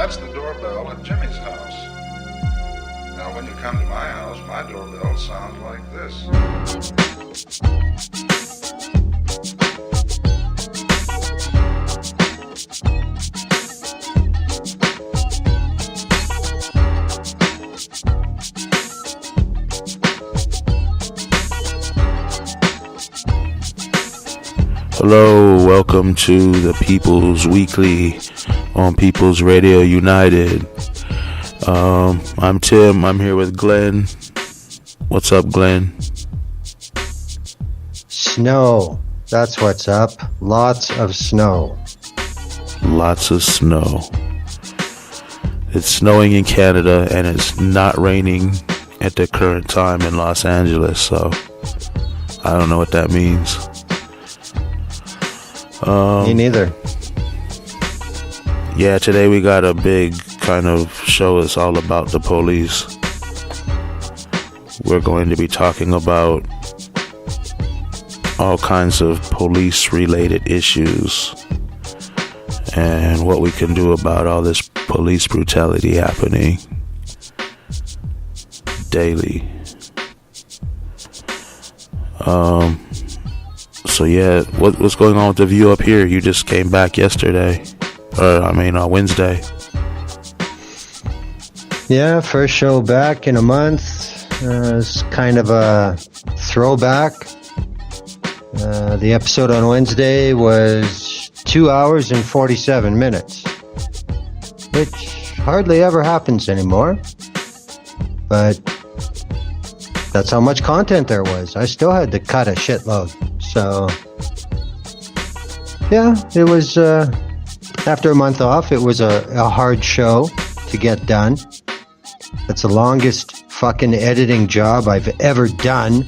that's the doorbell at Jimmy's house. Now, when you come to my house, my doorbell sounds like this. Hello, welcome to the People's Weekly on People's Radio United. I'm Tim. I'm here with Glenn. What's up, Glenn? Snow. That's what's up. Lots of snow. Lots of snow. It's snowing in Canada and it's not raining at the current time in Los Angeles, so I don't know what that means. Me neither. Yeah, today we got a big kind of show. It's all about the police. We're going to be talking about all kinds of police-related issues and what we can do about all this police brutality happening daily. So yeah, what's going on with the view up here? You just came back yesterday, Wednesday. Yeah, first show back in a month. It's kind of a throwback. The episode on Wednesday was 2 hours and 47 minutes, which hardly ever happens anymore. But that's how much content there was. I still had to cut a shitload. So, yeah, it was, after a month off, it was a hard show to get done. It's the longest fucking editing job I've ever done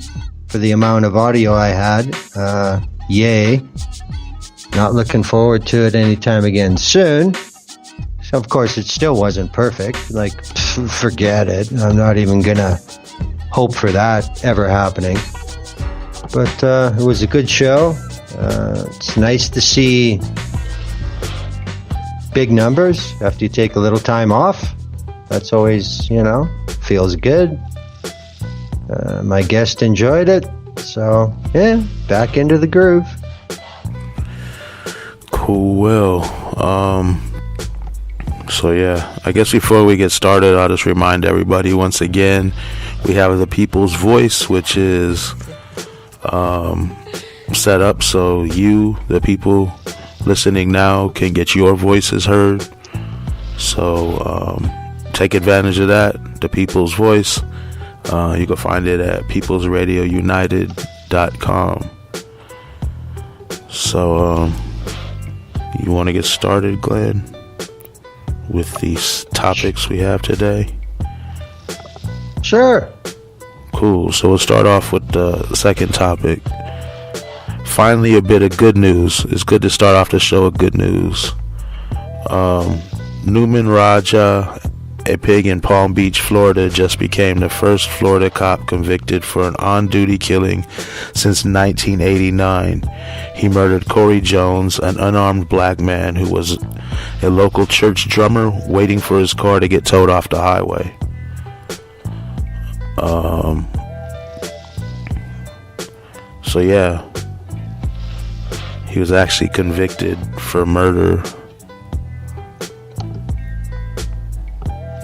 for the amount of audio I had. Yay. Not looking forward to it anytime again soon. So, of course, it still wasn't perfect. Like, forget it. I'm not even gonna hope for that ever happening. But it was a good show. It's nice to see big numbers after you take a little time off. That's always, feels good. My guest enjoyed it. So, yeah, back into the groove. Cool. So yeah, I guess before we get started, I'll just remind everybody once again, we have the People's Voice, which is set up so you, the people listening now, can get your voices heard. So take advantage of that, the People's Voice. You can find it at peoplesradiounited.com. So you want to get started, Glenn, with these topics we have today? Sure. Cool. So we'll start off with the second topic. Finally, a bit of good news. It's good to start off the show with good news. Nouman Raja, a pig in Palm Beach, Florida, just became the first Florida cop convicted for an on-duty killing since 1989. He murdered Corey Jones, an unarmed black man who was a local church drummer waiting for his car to get towed off the highway. So yeah, he was actually convicted for murder.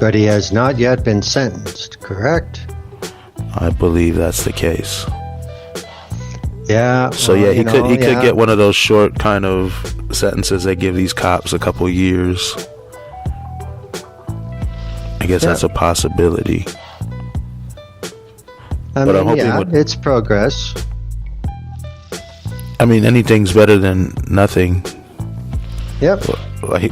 But he has not yet been sentenced, correct? I believe that's the case. Yeah. So yeah, he could get one of those short kind of sentences they give these cops a couple years. I guess that's a possibility. I'm hoping it's progress. I mean, anything's better than nothing. Yep. Like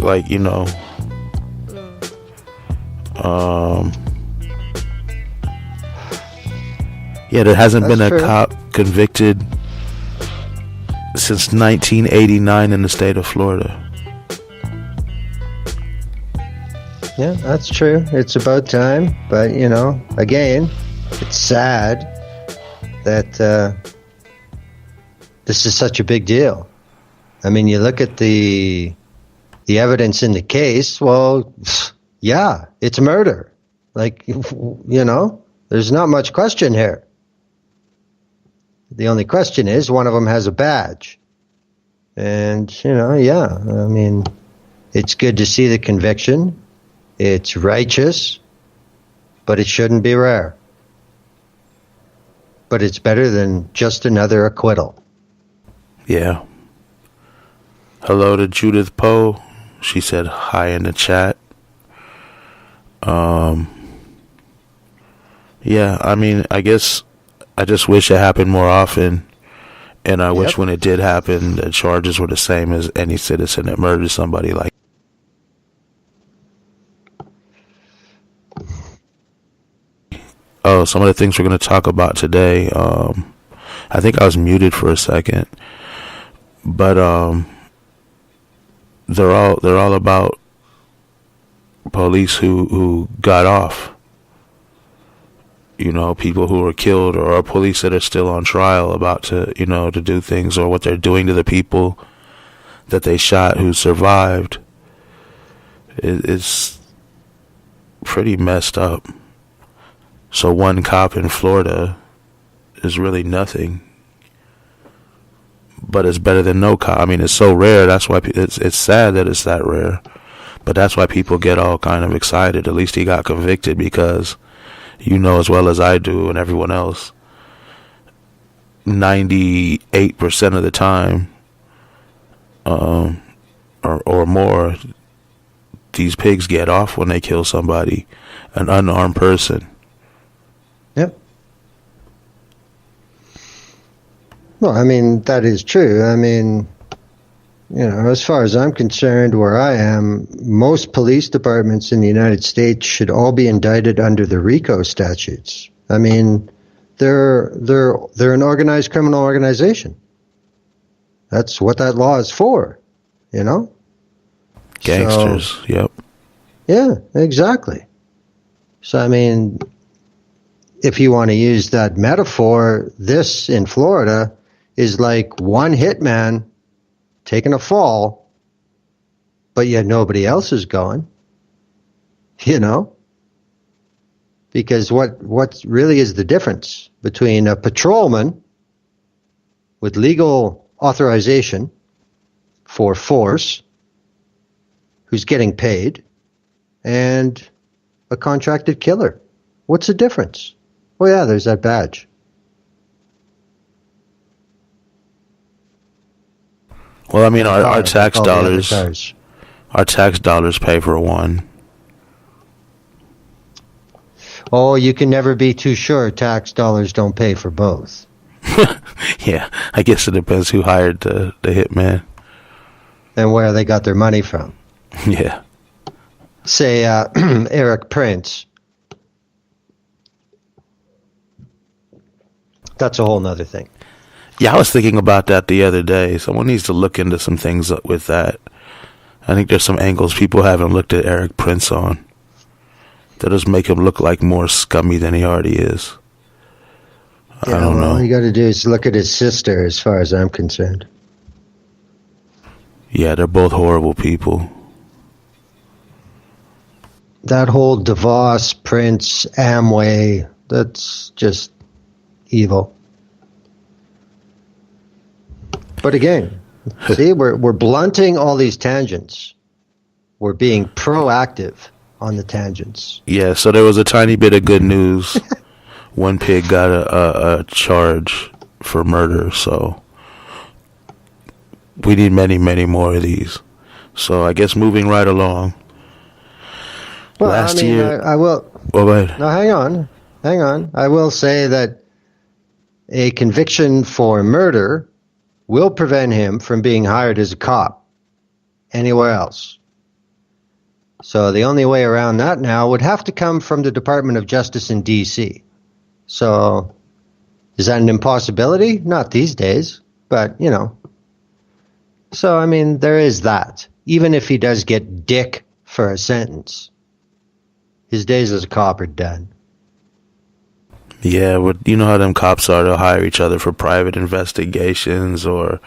yeah, there hasn't been a cop convicted since 1989 in the state of Florida. Yeah, that's true. It's about time. But, again, it's sad that this is such a big deal. I mean, you look at the evidence in the case, well, yeah, it's murder. Like, there's not much question here. The only question is one of them has a badge. And, yeah, I mean, it's good to see the conviction. It's righteous, but it shouldn't be rare. But it's better than just another acquittal. Yeah. Hello to Judith Poe. She said hi in the chat. Yeah, I mean, I guess I just wish it happened more often. And I wish when it did happen, the charges were the same as any citizen that murdered somebody. Like, oh, some of the things we're going to talk about today. I think I was muted for a second, but they're all about police who got off. People who were killed, or police that are still on trial about to do things, or what they're doing to the people that they shot who survived. It's pretty messed up. So one cop in Florida is really nothing, but it's better than no cop. I mean, it's so rare. That's why it's sad that it's that rare, but that's why people get all kind of excited. At least he got convicted, because as well as I do and everyone else, 98% of the time, or more, these pigs get off when they kill somebody, an unarmed person. Yep. Well, I mean, that is true. I mean, as far as I'm concerned, where I am, most police departments in the United States should all be indicted under the RICO statutes. I mean, they're an organized criminal organization. That's what that law is for, Gangsters, so, yep. Yeah, exactly. So, I mean, if you want to use that metaphor, this in Florida is like one hitman taking a fall, but yet nobody else is going, because what really is the difference between a patrolman with legal authorization for force who's getting paid and a contracted killer? What's the difference? Oh yeah, there's that badge. Well, I mean, our tax dollars pay for one. Oh, you can never be too sure tax dollars don't pay for both. Yeah, I guess it depends who hired the hitman. And where they got their money from. Yeah. Say, Eric Prince. That's a whole nother thing. Yeah, I was thinking about that the other day. Someone needs to look into some things with that. I think there's some angles people haven't looked at Eric Prince on that just make him look like more scummy than he already is. Yeah, I don't know. All you got to do is look at his sister, as far as I'm concerned. Yeah, they're both horrible people. That whole DeVos, Prince, Amway, that's just evil. But again, see, we're blunting all these tangents. We're being proactive on the tangents. Yeah, so there was a tiny bit of good news. One pig got a charge for murder, so we need many, many more of these. So I guess moving right along. Well, Last year, I will. Well, go ahead. No, hang on. I will say that a conviction for murder will prevent him from being hired as a cop anywhere else. So the only way around that now would have to come from the Department of Justice in D.C. So is that an impossibility? Not these days, but, So, I mean, there is that. Even if he does get dick for a sentence, his days as a cop are done. Yeah, well, you know how them cops are. They'll hire each other for private investigations or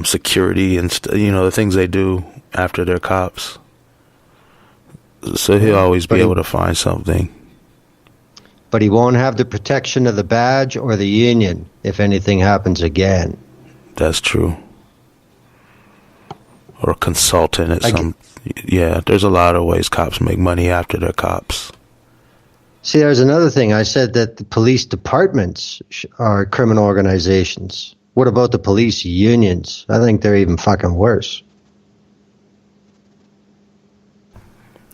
security and the things they do after they're cops. So he'll always be But able to find something. But he won't have the protection of the badge or the union if anything happens again. That's true. Or a consultant at some... Yeah, there's a lot of ways cops make money after they're cops. See, there's another thing. I said that the police departments are criminal organizations. What about the police unions? I think they're even fucking worse.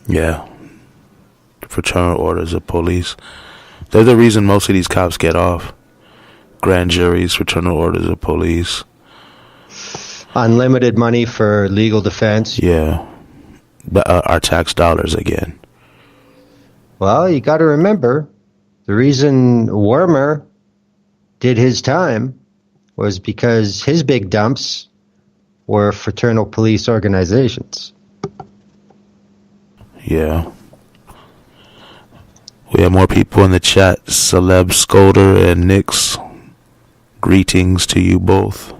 Yeah. Fraternal orders of police. They're the reason most of these cops get off. Grand juries, fraternal orders of police. Unlimited money for legal defense. Yeah. Our tax dollars again. Well, you got to remember, the reason Wormer did his time was because his big dumps were fraternal police organizations. Yeah. We have more people in the chat. Celeb Scolder and Nix. Greetings to you both.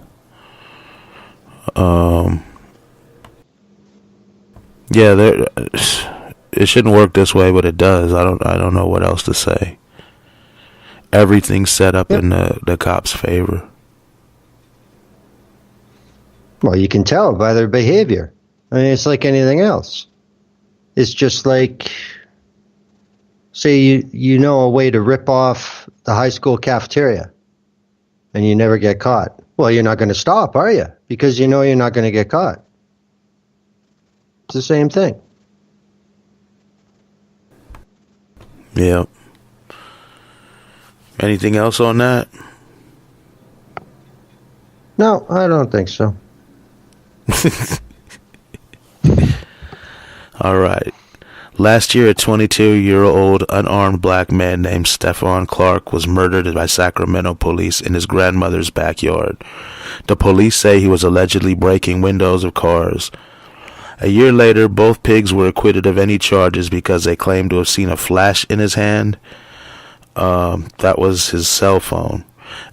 Yeah, it shouldn't work this way, but it does. I don't know what else to say. Everything's set up in the cops' favor. Well, you can tell by their behavior. I mean, it's like anything else. It's just like, say you know a way to rip off the high school cafeteria and you never get caught. Well, you're not going to stop, are you? Because you know you're not going to get caught. It's the same thing. Yeah. Anything else on that? No, I don't think so. All right. Last year, a 22-year-old unarmed black man named Stephon Clark was murdered by Sacramento police in his grandmother's backyard. The police say he was allegedly breaking windows of cars. A year later, both pigs were acquitted of any charges because they claimed to have seen a flash in his hand. That was his cell phone.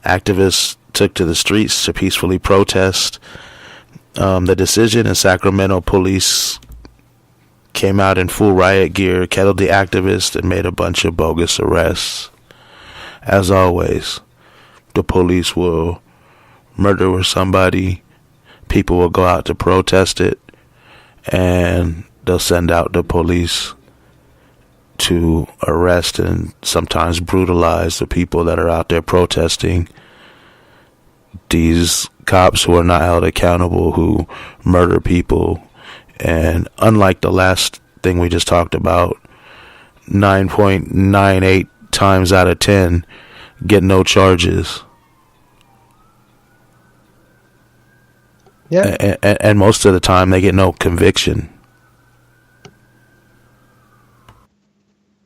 Activists took to the streets to peacefully protest the decision, and Sacramento police came out in full riot gear, kettled the activists, and made a bunch of bogus arrests. As always, the police will murder somebody, people will go out to protest it, and they'll send out the police to arrest and sometimes brutalize the people that are out there protesting. These cops who are not held accountable, who murder people. And unlike the last thing we just talked about, 9.98 times out of 10 get no charges. Yeah. And most of the time they get no conviction.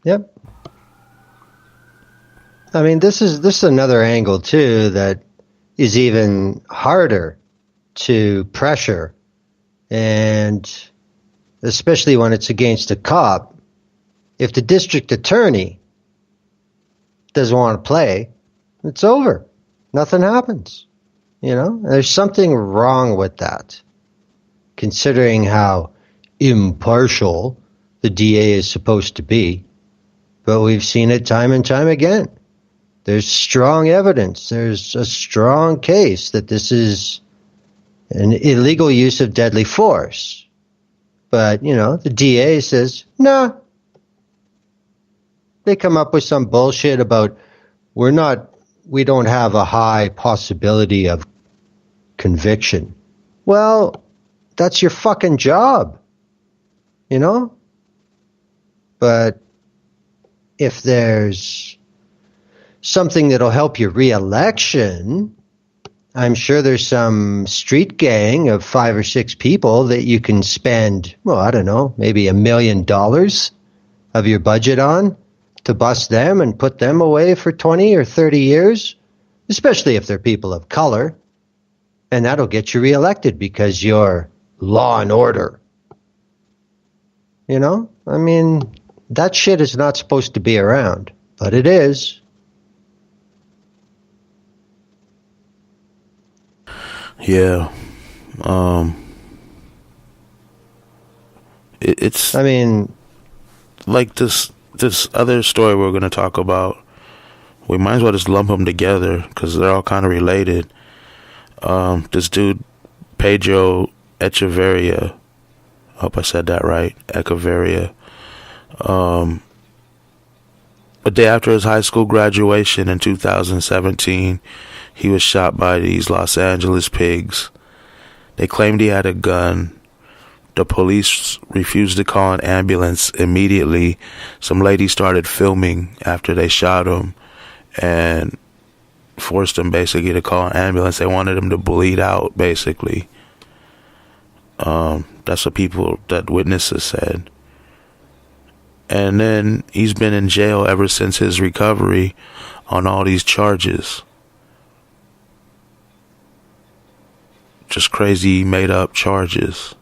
Yep. I mean, this is another angle too that is even harder to pressure, and especially when it's against a cop. If the district attorney doesn't want to play, it's over. Nothing happens. You know, there's something wrong with that, considering how impartial the DA is supposed to be. But we've seen it time and time again. There's strong evidence. There's a strong case that this is an illegal use of deadly force. But, you know, the DA says, nah. They come up with some bullshit about we don't have a high possibility of conviction. Well, that's your fucking job, you know? But if there's something that'll help your re-election, I'm sure there's some street gang of 5 or 6 people that you can spend, well, I don't know, maybe $1 million of your budget on to bust them and put them away for 20 or 30 years, especially if they're people of color. And that'll get you reelected because you're law and order. You know? I mean, that shit is not supposed to be around, but it is. Yeah. It's... I mean, like this other story we're going to talk about, we might as well just lump them together because they're all kind of related. This dude, Pedro Echeveria, I hope I said that right, Echeveria. A day after his high school graduation in 2017, he was shot by these Los Angeles pigs. They claimed he had a gun. The police refused to call an ambulance immediately. Some lady started filming after they shot him and forced him basically to call an ambulance. They wanted him to bleed out, basically. That's what that witnesses said. And then he's been in jail ever since his recovery on all these charges. Just crazy made up charges.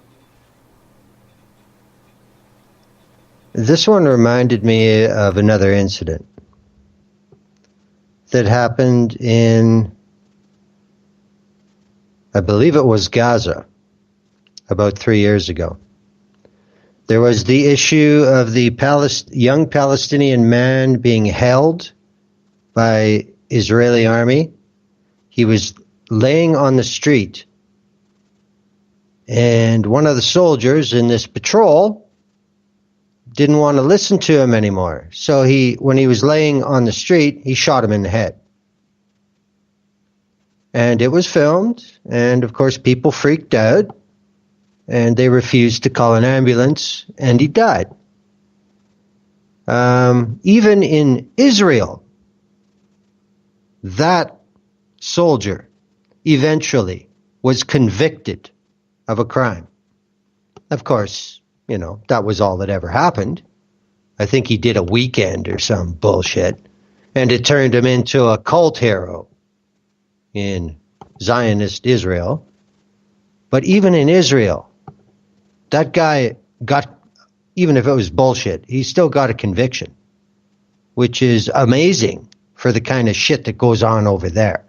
This one reminded me of another incident that happened in, I believe it was Gaza, about 3 years ago. There was the issue of the young Palestinian man being held by Israeli army. He was laying on the street, and one of the soldiers in this patrol didn't want to listen to him anymore. So when he was laying on the street, he shot him in the head. And it was filmed, and of course people freaked out. And they refused to call an ambulance, and he died. Even in Israel, that soldier eventually was convicted of a crime. Of course, that was all that ever happened. I think he did a weekend or some bullshit, and it turned him into a cult hero in Zionist Israel. But even in Israel, that guy got, even if it was bullshit, he still got a conviction, which is amazing for the kind of shit that goes on over there.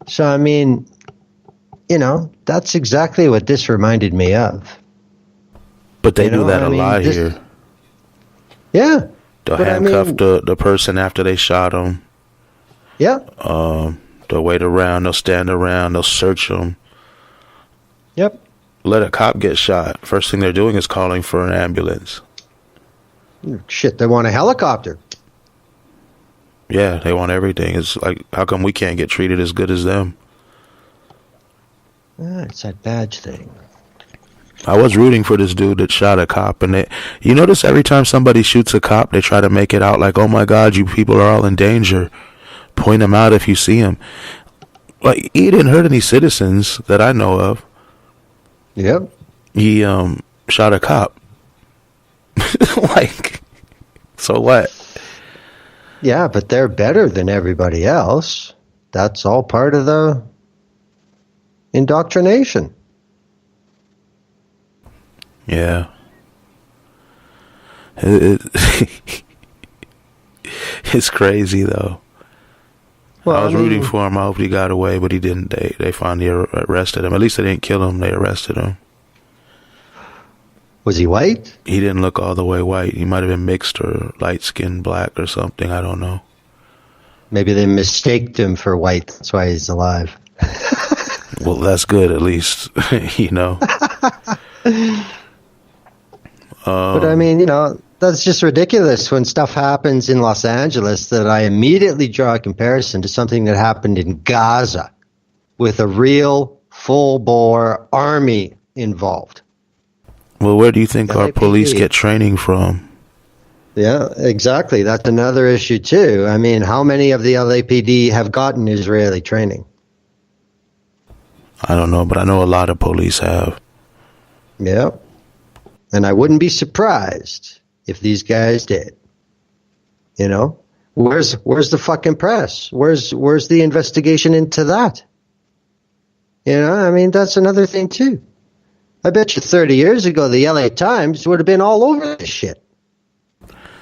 So, I mean, that's exactly what this reminded me of. But they do that a lot here. Yeah. They'll handcuff the person after they shot him. Yeah. They'll wait around, they'll stand around, they'll search them. Yep. Let a cop get shot. First thing they're doing is calling for an ambulance. Shit, they want a helicopter. Yeah, they want everything. It's like, how come we can't get treated as good as them? It's that badge thing. I was rooting for this dude that shot a cop, and you notice every time somebody shoots a cop, they try to make it out like, oh my God, you people are all in danger. Point them out if you see them. Like, he didn't hurt any citizens that I know of. Yep. He shot a cop. Like, so what? Yeah, but they're better than everybody else. That's all part of the indoctrination. Yeah. It's crazy though. Well, I was rooting for him. I hope he got away, but he didn't. They finally arrested him. At least they didn't kill him. They arrested him. Was he white? He didn't look all the way white. He might have been mixed or light-skinned black or something. I don't know. Maybe they mistaked him for white. That's why he's alive. Well, that's good at least, But I mean, that's just ridiculous when stuff happens in Los Angeles that I immediately draw a comparison to something that happened in Gaza with a real full-bore army involved. Well, where do you think our police get training from? Yeah, exactly. That's another issue too. I mean, how many of the LAPD have gotten Israeli training? I don't know, but I know a lot of police have. Yeah. And I wouldn't be surprised if these guys did. Where's the fucking press? Where's the investigation into that? I mean, that's another thing too. I bet you 30 years ago, the LA Times would have been all over this shit.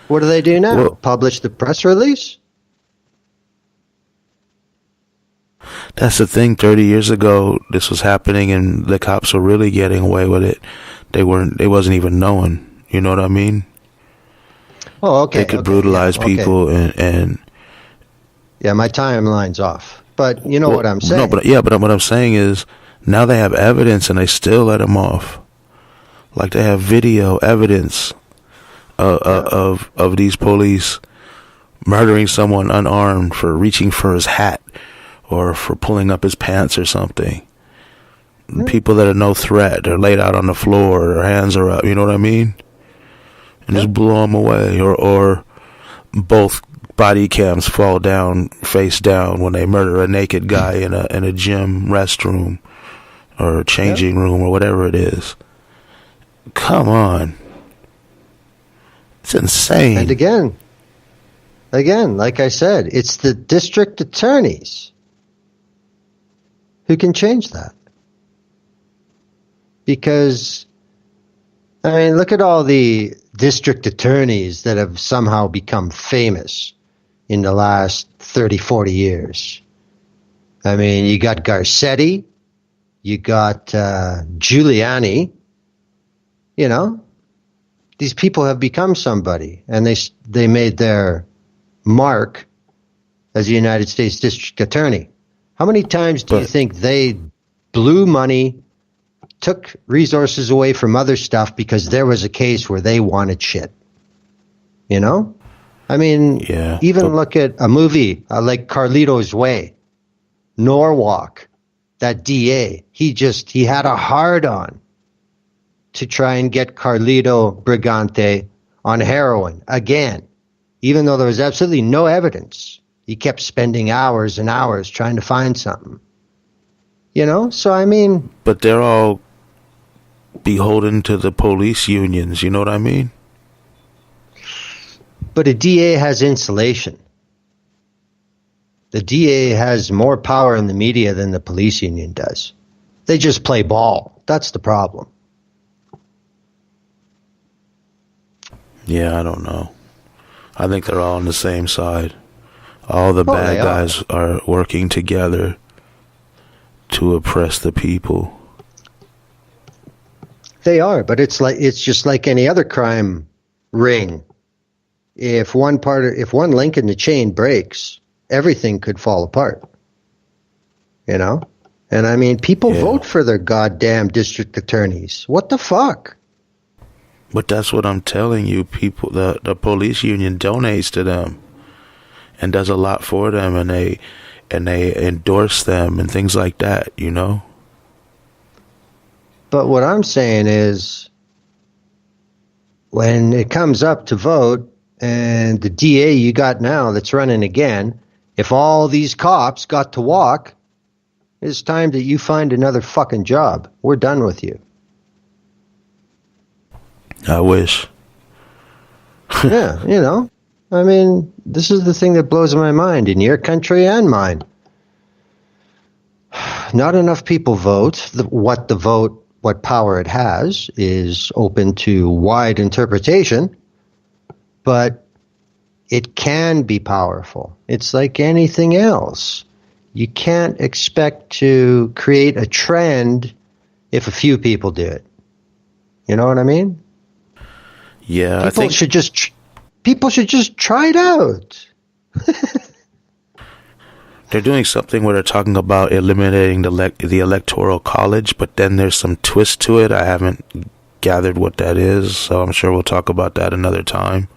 What do they do now? Well, publish the press release? That's the thing. 30 years ago, this was happening, and the cops were really getting away with it. It wasn't even known. You know what I mean? Oh, okay. They could brutalize people and yeah, my timeline's off. But you know what I'm saying. No, but what I'm saying is now they have evidence and they still let him off. Like they have video evidence of these police murdering someone unarmed for reaching for his hat or for pulling up his pants or something. People that are no threat, they're laid out on the floor, their hands are up, you know what I mean? And just blow them away. Or both body cams fall down, face down, when they murder a naked guy in a gym restroom or a changing room or whatever it is. Come on. It's insane. And again, like I said, it's the district attorneys who can change that. Because, I mean, look at all the district attorneys that have somehow become famous in the last 30, 40 years. I mean, you got Garcetti, you got Giuliani, you know. These people have become somebody, and they made their mark as a United States district attorney. How many times do you think they blew money, took resources away from other stuff because there was a case where they wanted shit? You know? I mean, look at a movie like Carlito's Way. Norwalk, that DA, he had a hard-on to try and get Carlito Brigante on heroin again. Even though there was absolutely no evidence, he kept spending hours and hours trying to find something. You know? So, I mean... But they're all beholden to the police unions, you know what I mean? But a DA has insulation. The DA has more power in the media than the police union does. They just play ball. That's the problem. Yeah, I don't know. I think they're all on the same side. All the bad guys are working together to oppress the people. They are, but it's just like any other crime ring. If one link in the chain breaks, everything could fall apart. You know? And I mean, people vote for their goddamn district attorneys. What the fuck? But that's what I'm telling you. People, the police union donates to them and does a lot for them, and they endorse them and things like that, you know? But what I'm saying is, when it comes up to vote, and the DA you got now that's running again, if all these cops got to walk, it's time that you find another fucking job. We're done with you. I wish. Yeah, you know. I mean, this is the thing that blows my mind in your country and mine. Not enough people vote. What power it has is open to wide interpretation, but it can be powerful. It's like anything else. You can't expect to create a trend if a few people do it. You know what I mean? Yeah, people should just try it out. They're doing something where they're talking about eliminating the electoral college, but then there's some twist to it. I haven't gathered what that is, so I'm sure we'll talk about that another time.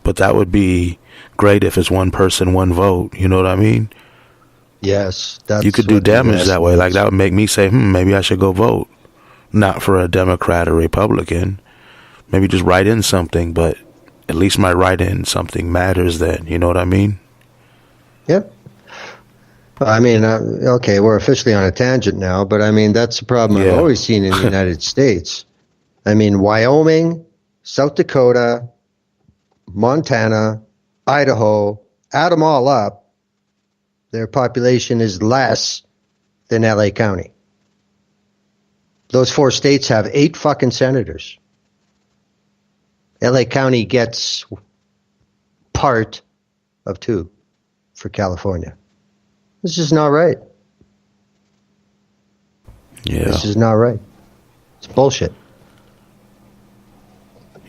But that would be great if it's one person, one vote. You know what I mean? Yes, you could do damage that way. Like that would make me say, maybe I should go vote, not for a Democrat or Republican. Maybe just write in something, but at least my write in something matters then. You know what I mean? Yep. I mean, okay, we're officially on a tangent now, but I mean, that's the problem I've always seen in the United States. I mean, Wyoming, South Dakota, Montana, Idaho, add them all up, their population is less than LA County. Those 4 states have 8 fucking senators. LA County gets part of 2 for California. This is not right. Yeah. This is not right. It's bullshit.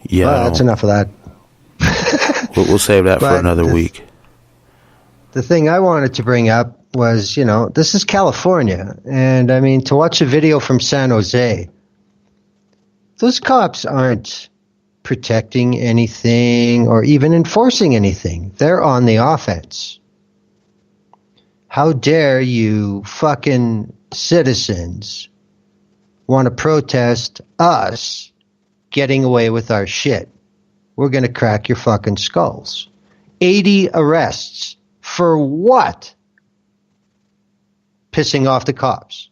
Yeah. Well, that's enough of that. We'll save that for another week. The thing I wanted to bring up was, this is California. And I mean, to watch a video from San Jose, those cops aren't protecting anything or even enforcing anything. They're on the offense. How dare you fucking citizens want to protest us getting away with our shit? We're going to crack your fucking skulls. 80 arrests. For what? Pissing off the cops.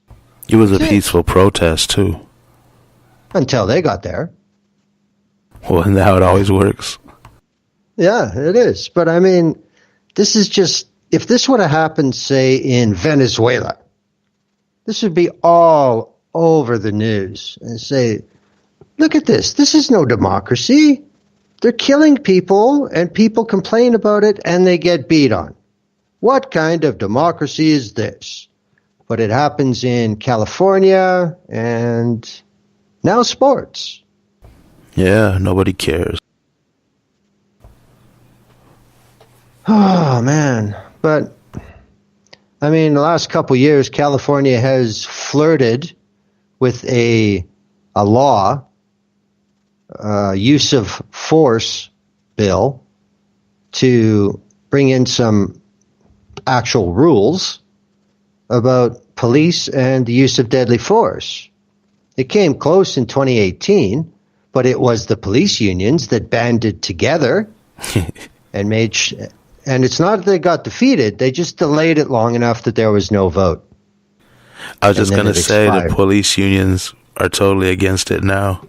It was a peaceful protest, too. Until they got there. Well, isn't that how it always works? Yeah, it is. But I mean, this is just, if this would have happened, say, in Venezuela, this would be all over the news and say, look at this. This is no democracy. They're killing people and people complain about it and they get beat on. What kind of democracy is this? But it happens in California and now sports. Yeah, nobody cares. Oh, man. But, I mean, the last couple years, California has flirted with a law, use of force bill, to bring in some actual rules about police and the use of deadly force. It came close in 2018, but it was the police unions that banded together and made and it's not that they got defeated, they just delayed it long enough that there was no vote. I was just going to say the police unions are totally against it now.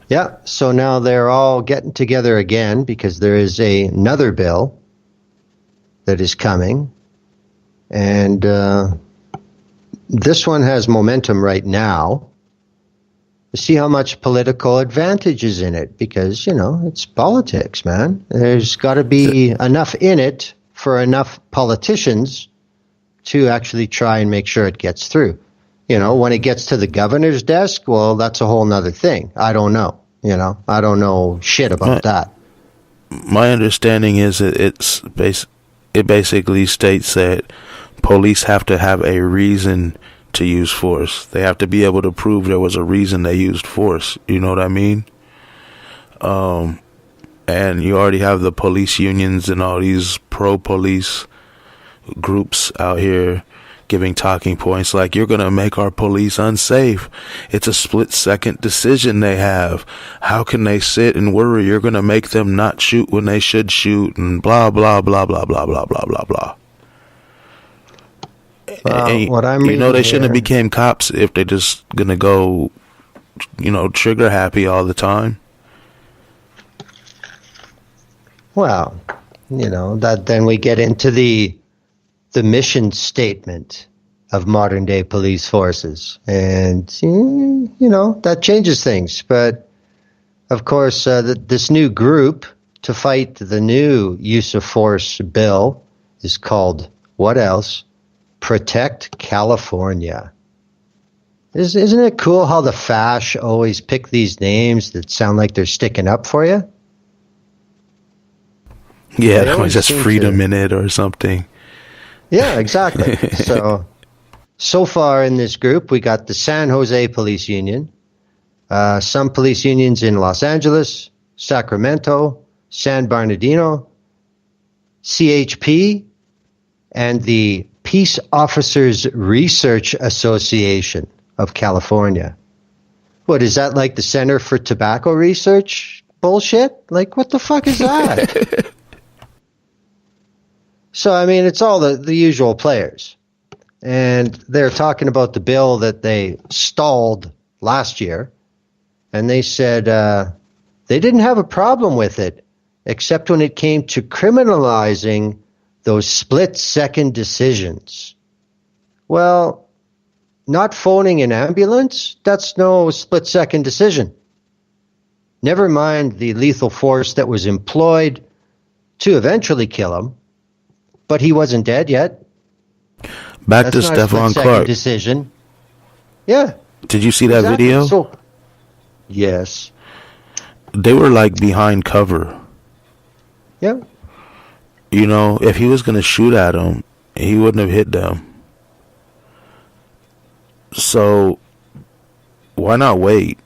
Yeah, so now they're all getting together again because there is another bill that is coming. And this one has momentum right now. See how much political advantage is in it because, it's politics, man. There's got to be enough in it for enough politicians to actually try and make sure it gets through. When it gets to the governor's desk, well, that's a whole nother thing. I don't know. I don't know shit about that. My understanding is that it basically states that police have to have a reason to use force. They have to be able to prove there was a reason they used force. You know what I mean? And you already have the police unions and all these pro-police groups out here giving talking points like, you're going to make our police unsafe. It's a split-second decision they have. How can they sit and worry you're going to make them not shoot when they should shoot, and blah, blah, blah, blah, blah, blah, blah, blah, blah. What I'm they shouldn't have became cops if they're just going to go, trigger happy all the time. Well, that then we get into the mission statement of modern day police forces. And, that changes things. But, of course, this new group to fight the new use of force bill is called, what else? Protect California. Isn't it cool how the fash always pick these names that sound like they're sticking up for you? Yeah, that was just freedom in it or something. Yeah, exactly. So far in this group, we got the San Jose Police Union, some police unions in Los Angeles, Sacramento, San Bernardino, CHP, and the Peace Officers Research Association of California. What, is that like the Center for Tobacco Research bullshit? Like, what the fuck is that? So, I mean, it's all the usual players. And they're talking about the bill that they stalled last year. And they said they didn't have a problem with it, except when it came to criminalizing those split-second decisions. Well, not phoning an ambulance, that's no split-second decision. Never mind the lethal force that was employed to eventually kill him, but he wasn't dead yet. Back to Stephon Clark. Decision. Yeah. Did you see that video? So, yes. They were like behind cover. Yep. You know, if he was going to shoot at them, he wouldn't have hit them. So why not wait?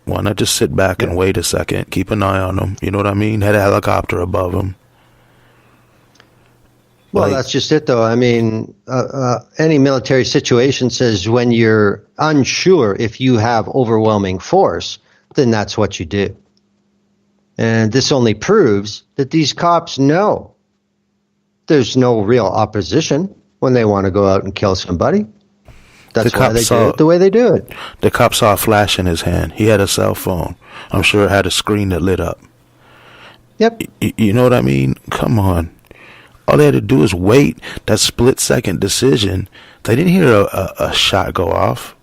Why not just sit back and wait a second? Keep an eye on them. You know what I mean? Had a helicopter above them. Well, Like, that's just it, though. I mean, any military situation says when you're unsure if you have overwhelming force, then that's what you do. And this only proves that these cops know there's no real opposition when they want to go out and kill somebody. That's why they do it the way they do it. The cop saw a flash in his hand. He had a cell phone. I'm sure it had a screen that lit up. Yep. You know what I mean? Come on. All they had to do is wait. That split-second decision. They didn't hear a shot go off.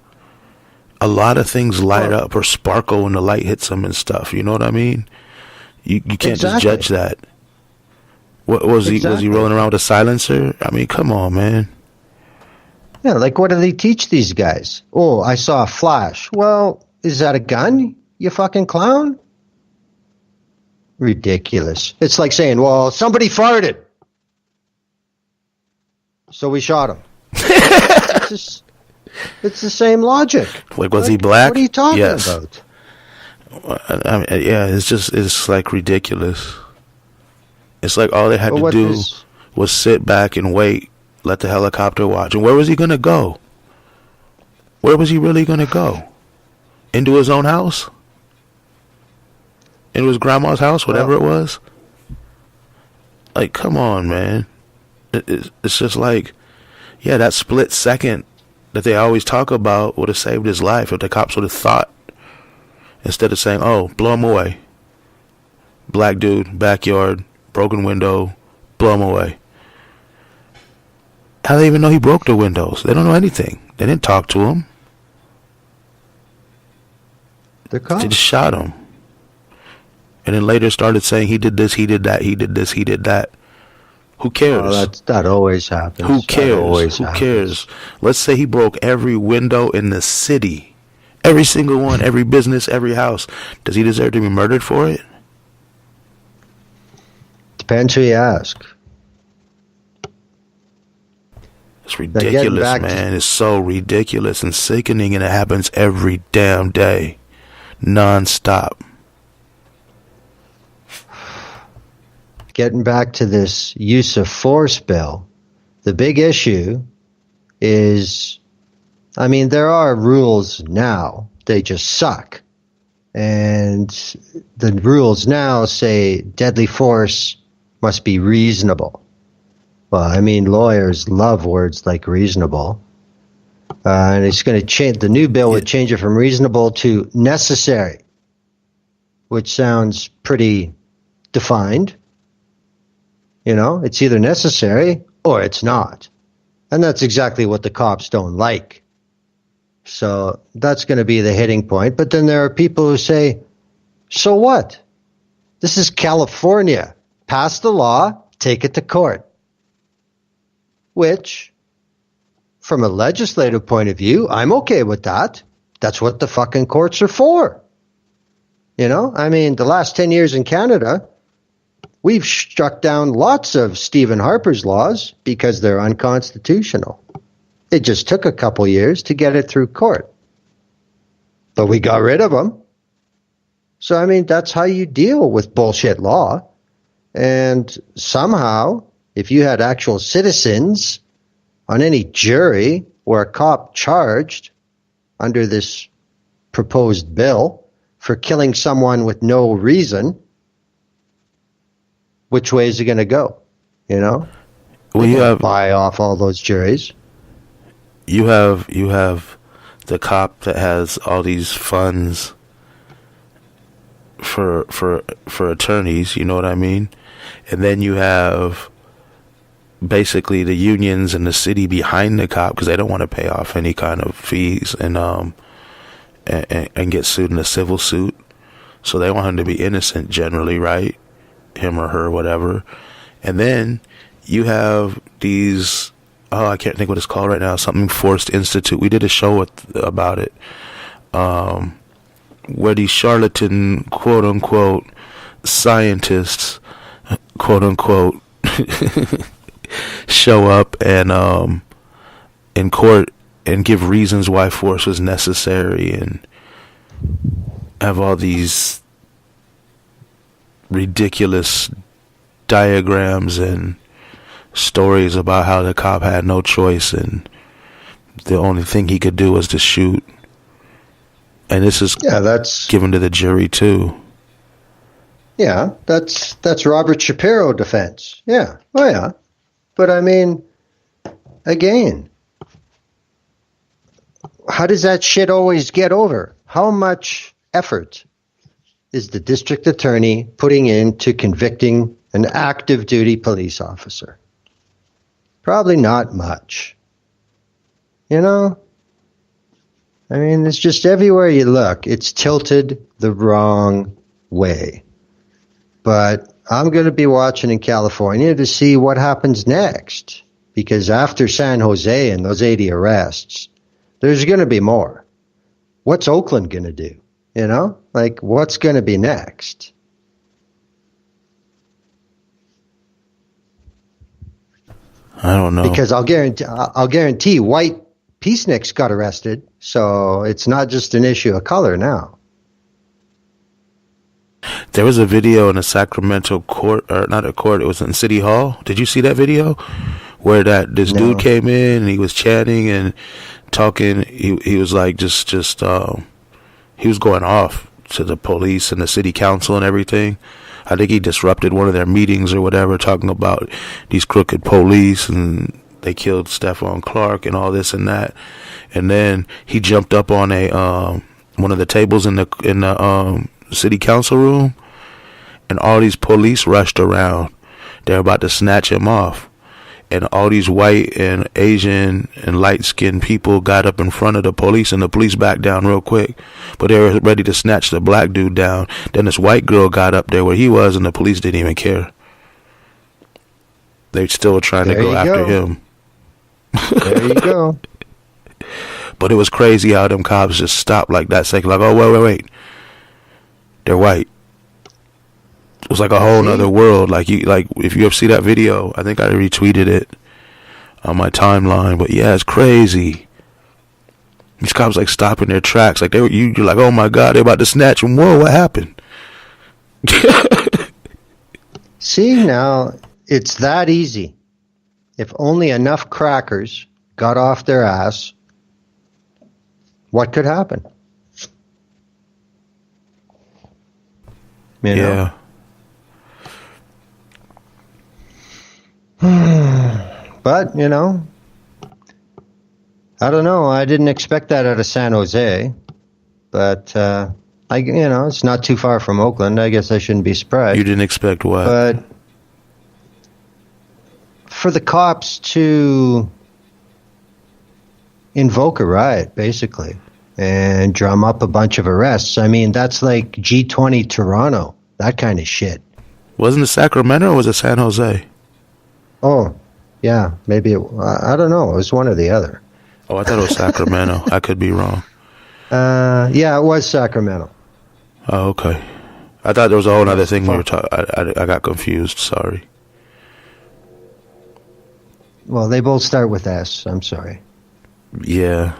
A lot of things light up or sparkle when the light hits them and stuff. You know what I mean? You can't just judge that. What was he rolling around with a silencer? I mean, come on, man. Yeah, like what do they teach these guys? Oh, I saw a flash. Well, is that a gun? You fucking clown? Ridiculous. It's like saying, well, somebody farted, so we shot him. It's the same logic. Like, was he black? What are you talking about? I mean, yeah, it's like ridiculous. It's like all they had to do was sit back and wait, let the helicopter watch. And where was he going to go? Where was he really going to go? Into his own house? Into his grandma's house, whatever it was? Like, come on, man. It's just like, yeah, that split second that they always talk about would have saved his life if the cops would have thought, instead of saying, oh, blow him away. Black dude, backyard, broken window, blow him away. How do they even know he broke the windows? They don't know anything. They didn't talk to him. The cops. They just shot him. And then later started saying he did this, he did that, he did this, he did that. Who cares? Oh, that always happens. Who cares? Who cares? Let's say he broke every window in the city. Every single one, every business, every house. Does he deserve to be murdered for it? Depends who you ask. It's ridiculous, man. It's so ridiculous and sickening, and it happens every damn day. Non-stop. Getting back to this use of force bill, the big issue is, I mean, there are rules now. They just suck. And the rules now say deadly force must be reasonable. Well, I mean, lawyers love words like reasonable. And it's going to change. The new bill would change it from reasonable to necessary, which sounds pretty defined. You know, it's either necessary or it's not. And that's exactly what the cops don't like. So that's going to be the hitting point. But then there are people who say, so what? This is California. Pass the law, take it to court. Which, from a legislative point of view, I'm okay with that. That's what the fucking courts are for. You know, I mean, the last 10 years in Canada, we've struck down lots of Stephen Harper's laws because they're unconstitutional. It just took a couple years to get it through court. But we got rid of them. So, I mean, that's how you deal with bullshit law. And somehow, if you had actual citizens on any jury or a cop charged under this proposed bill for killing someone with no reason, which way is it going to go? You know? Well, you have buy off all those juries. You have the cop that has all these funds for attorneys, you know what I mean? And then you have basically the unions and the city behind the cop because they don't want to pay off any kind of fees and get sued in a civil suit. So they want him to be innocent generally, right? Him or her, whatever. And then you have these, I can't think what it's called right now, something Forced Institute. We did a show about it, where these charlatan, quote unquote, scientists quote unquote, show up and in court and give reasons why force was necessary, and have all these ridiculous diagrams and stories about how the cop had no choice and the only thing he could do was to shoot. And this is that's given to the jury too. Yeah, that's Robert Shapiro defense. Yeah. Oh yeah. But I mean, again, how does that shit always get over? How much effort is the district attorney putting into convicting an active duty police officer? Probably not much. You know? I mean, it's just everywhere you look, it's tilted the wrong way. But I'm going to be watching in California to see what happens next. Because after San Jose and those 80 arrests, there's going to be more. What's Oakland going to do? You know? Like, what's going to be next? I don't know. Because I'll guarantee white peaceniks got arrested, so it's not just an issue of color now. There was a video in a Sacramento court, or not a court, it was in City Hall. Did you see that video? Where this dude came in and he was chanting and talking. He was like he was going off to the police and the city council and everything. I think he disrupted one of their meetings or whatever, talking about these crooked police and they killed Stephon Clark and all this and that. And then he jumped up on one of the tables in the city council room, and all these police rushed around. They're about to snatch him off. And all these white and Asian and light-skinned people got up in front of the police, and the police backed down real quick. But they were ready to snatch the black dude down. Then this white girl got up there where he was, and the police didn't even care. They still were trying to go after him. There you go. But it was crazy how them cops just stopped like that second. Like, oh, wait. They're white. It was like a whole nother world. Like if you ever see that video, I think I retweeted it on my timeline. But yeah, it's crazy. These cops like stopping their tracks. Like you're like, oh my God, they're about to snatch him. Whoa, what happened? See, now it's that easy. If only enough crackers got off their ass, what could happen? You know? But, you know, I don't know. I didn't expect that out of San Jose. But, it's not too far from Oakland. I guess I shouldn't be surprised. You didn't expect what? But for the cops to invoke a riot, basically, and drum up a bunch of arrests. I mean, that's like G20 Toronto, that kind of shit. Wasn't it Sacramento or was it San Jose? Oh, yeah, maybe. I don't know. It was one or the other. Oh, I thought it was Sacramento. I could be wrong. Yeah, it was Sacramento. Oh, okay. I thought there was a whole other thing we were talking. I got confused. Sorry. Well, they both start with S. I'm sorry. Yeah.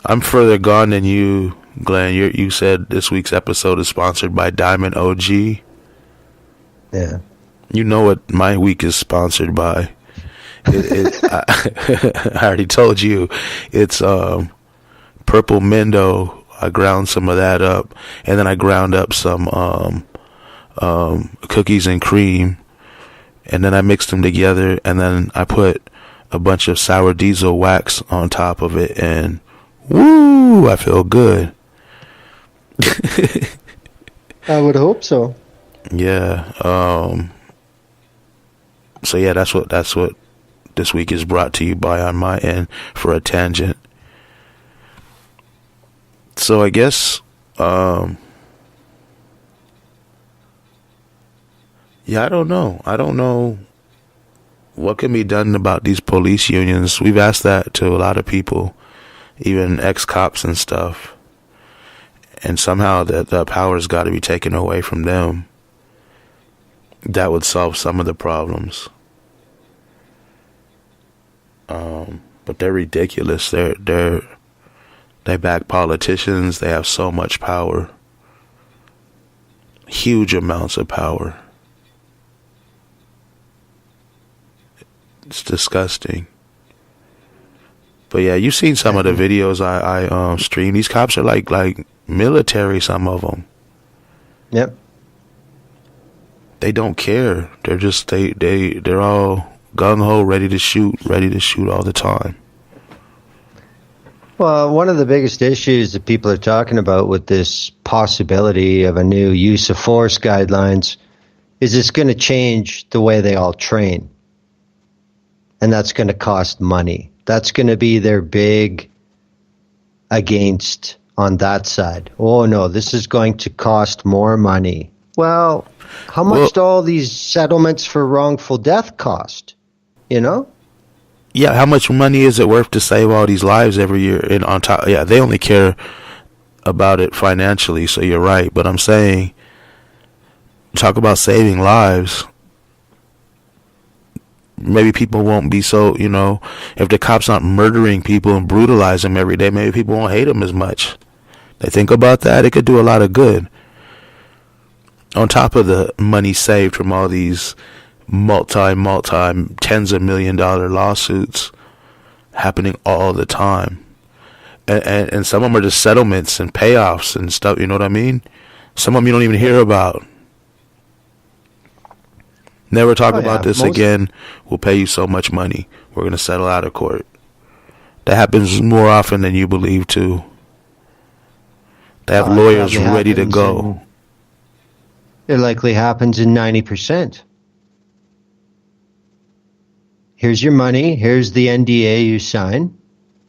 I'm further gone than you, Glenn. You said this week's episode is sponsored by Diamond OG. Yeah. You know what my week is sponsored by. I already told you. It's Purple Mendo. I ground some of that up. And then I ground up some cookies and cream. And then I mixed them together. And then I put a bunch of sour diesel wax on top of it. And woo, I feel good. I would hope so. Yeah. So yeah, that's what this week is brought to you by on my end for a tangent. So I guess yeah, I don't know what can be done about these police unions. We've asked that to a lot of people, even ex-cops and stuff, and somehow the power's got to be taken away from them. that would solve some of the problems. But they're ridiculous. They back politicians. They have so much power. Huge amounts of power. It's disgusting. But yeah, you've seen some of the videos I stream. These cops are like military, some of them. Yep. They don't care. They're just they're all gung-ho, ready to shoot all the time. Well, one of the biggest issues that people are talking about with this possibility of a new use of force guidelines is it's going to change the way they all train. And that's going to cost money. That's going to be their big against on that side. Oh, no, this is going to cost more money. Well, how much do all these settlements for wrongful death cost? You know? Yeah, how much money is it worth to save all these lives every year? And on top, yeah, they only care about it financially, so you're right. But I'm saying, talk about saving lives. Maybe people won't be so, if the cops aren't murdering people and brutalizing them every day, maybe people won't hate them as much. They think about that, it could do a lot of good. On top of the money saved from all these multi tens of $1 million lawsuits happening all the time. And some of them are just settlements and payoffs and stuff, you know what I mean? Some of them you don't even hear about. Never talk about this again. We'll pay you so much money. We're going to settle out of court. That happens more often than you believe, too. They have lawyers ready to go. It likely happens in 90%. Here's your money. Here's the NDA you sign.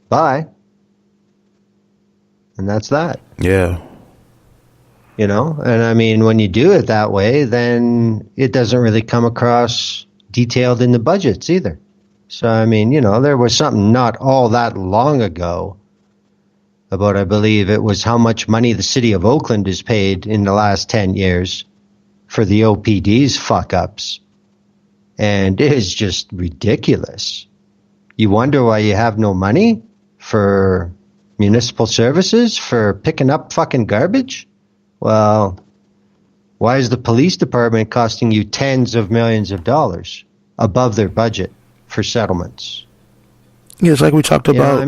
Bye. And that's that. Yeah. And I mean, when you do it that way, then it doesn't really come across detailed in the budgets either. So, I mean, there was something not all that long ago about, I believe it was how much money the city of Oakland has paid in the last 10 years for the OPD's fuck-ups. And it is just ridiculous. You wonder why you have no money for municipal services, for picking up fucking garbage? Well, why is the police department costing you tens of millions of dollars above their budget for settlements? Yeah, it's like we talked about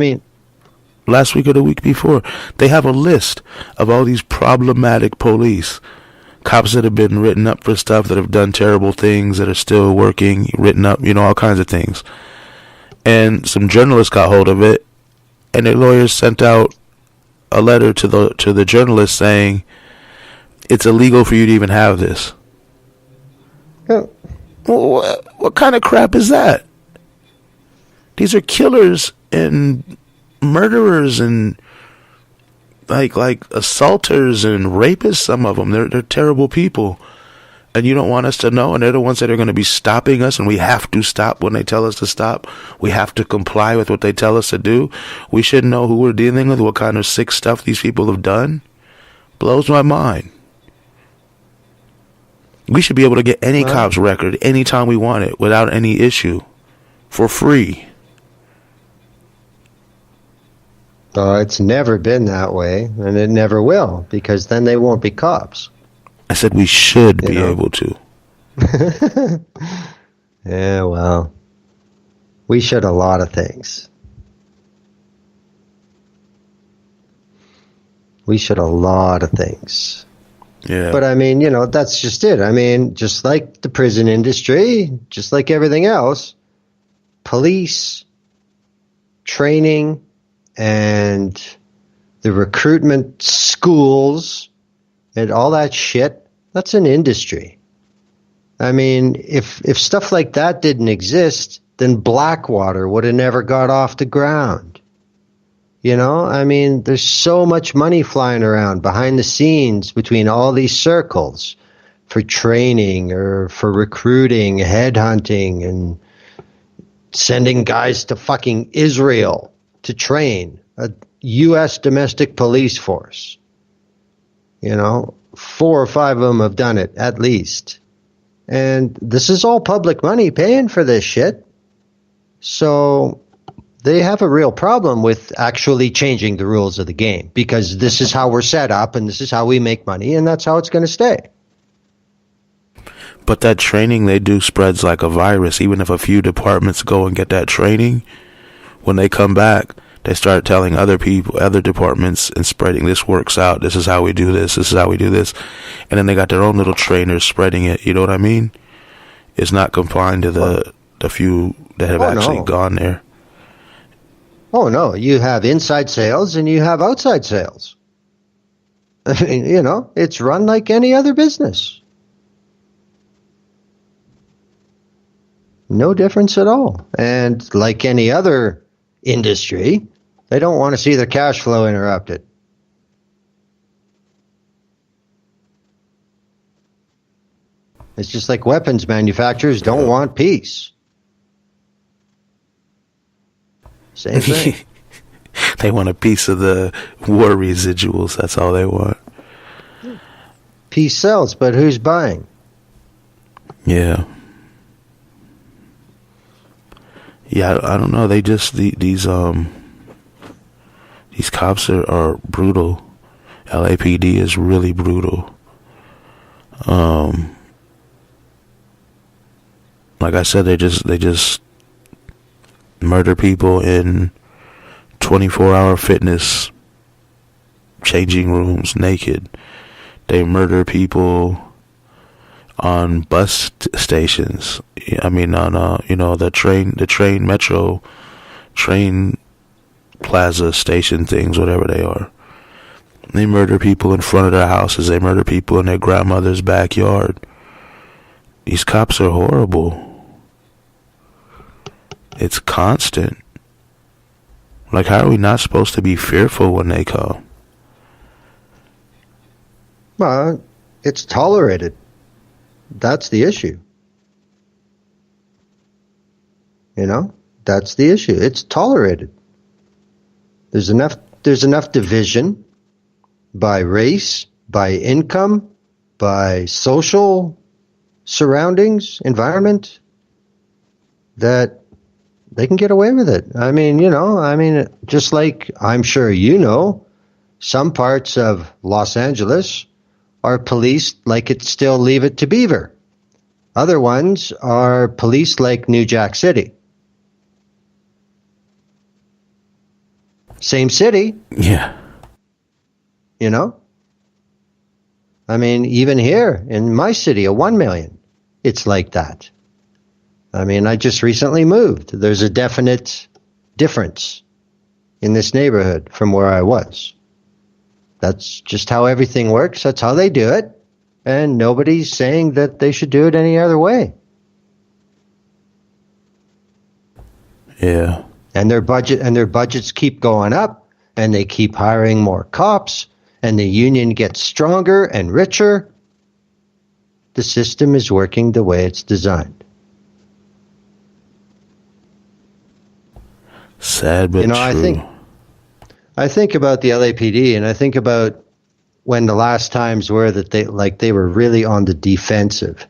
last week or the week before. They have a list of all these problematic police. Cops that have been written up for stuff, that have done terrible things, that are still working, written up, all kinds of things. And some journalists got hold of it, and their lawyers sent out a letter to the journalists saying, it's illegal for you to even have this. What kind of crap is that? These are killers and murderers and like assaulters and rapists. Some of them, they're terrible people, and you don't want us to know. And they're the ones that are going to be stopping us, and we have to stop when they tell us to stop. We have to comply with what they tell us to do. We should know who we're dealing with, what kind of sick stuff these people have done. Blows my mind. We should be able to get any cop's record anytime we want it without any issue for free. It's never been that way, and it never will, because then they won't be cops. I said we should be able to. Yeah, well, we should a lot of things. We should a lot of things. Yeah. But I mean, that's just it. I mean, just like the prison industry, just like everything else, police, training, and the recruitment schools and all that shit, that's an industry. I mean, if stuff like that didn't exist, then Blackwater would have never got off the ground. I mean, there's so much money flying around behind the scenes between all these circles for training or for recruiting, headhunting, and sending guys to fucking Israel to train a U.S. domestic police force. 4 or 5 of them have done it, at least. And this is all public money paying for this shit. So they have a real problem with actually changing the rules of the game, because this is how we're set up and this is how we make money, and that's how it's going to stay. But that training they do spreads like a virus. Even if a few departments go and get that training, when they come back, they start telling other people, other departments, and spreading, this works out, this is how we do this is how we do this. And then they got their own little trainers spreading it, you know what I mean? It's not confined to the few that have actually gone there. Oh, no. You have inside sales and you have outside sales. I mean, you know, it's run like any other business. No difference at all. And like any other industry, they don't want to see their cash flow interrupted. It's just like weapons manufacturers don't want peace. Same thing. They want a piece of the war residuals. That's all they want. Peace sells, but who's buying? Yeah. Yeah, I don't know. They just these cops are brutal. LAPD is really brutal. Like I said, they just murder people in 24-hour fitness changing rooms naked. They murder people on bus stations. I mean, on the train metro train plaza station things, whatever they are. They murder people in front of their houses. They murder people in their grandmother's backyard. These cops are horrible. It's constant. Like, how are we not supposed to be fearful when they come? Well, it's tolerated. That's the issue. You know, that's the issue. It's tolerated. There's enough division by race, by income, by social surroundings, environment, that they can get away with it. I mean, just like I'm sure you know, some parts of Los Angeles are policed like it's still Leave It to Beaver. Other ones are policed like New Jack City. Same city. Yeah. You know? I mean, even here in my city of 1 million, it's like that. I mean, I just recently moved. There's a definite difference in this neighborhood from where I was. That's just how everything works. That's how they do it. And nobody's saying that they should do it any other way. Yeah. And their budgets keep going up, and they keep hiring more cops, and the union gets stronger and richer. The system is working the way it's designed. Sad but true. I think about the LAPD, and I think about when the last times were that they were really on the defensive.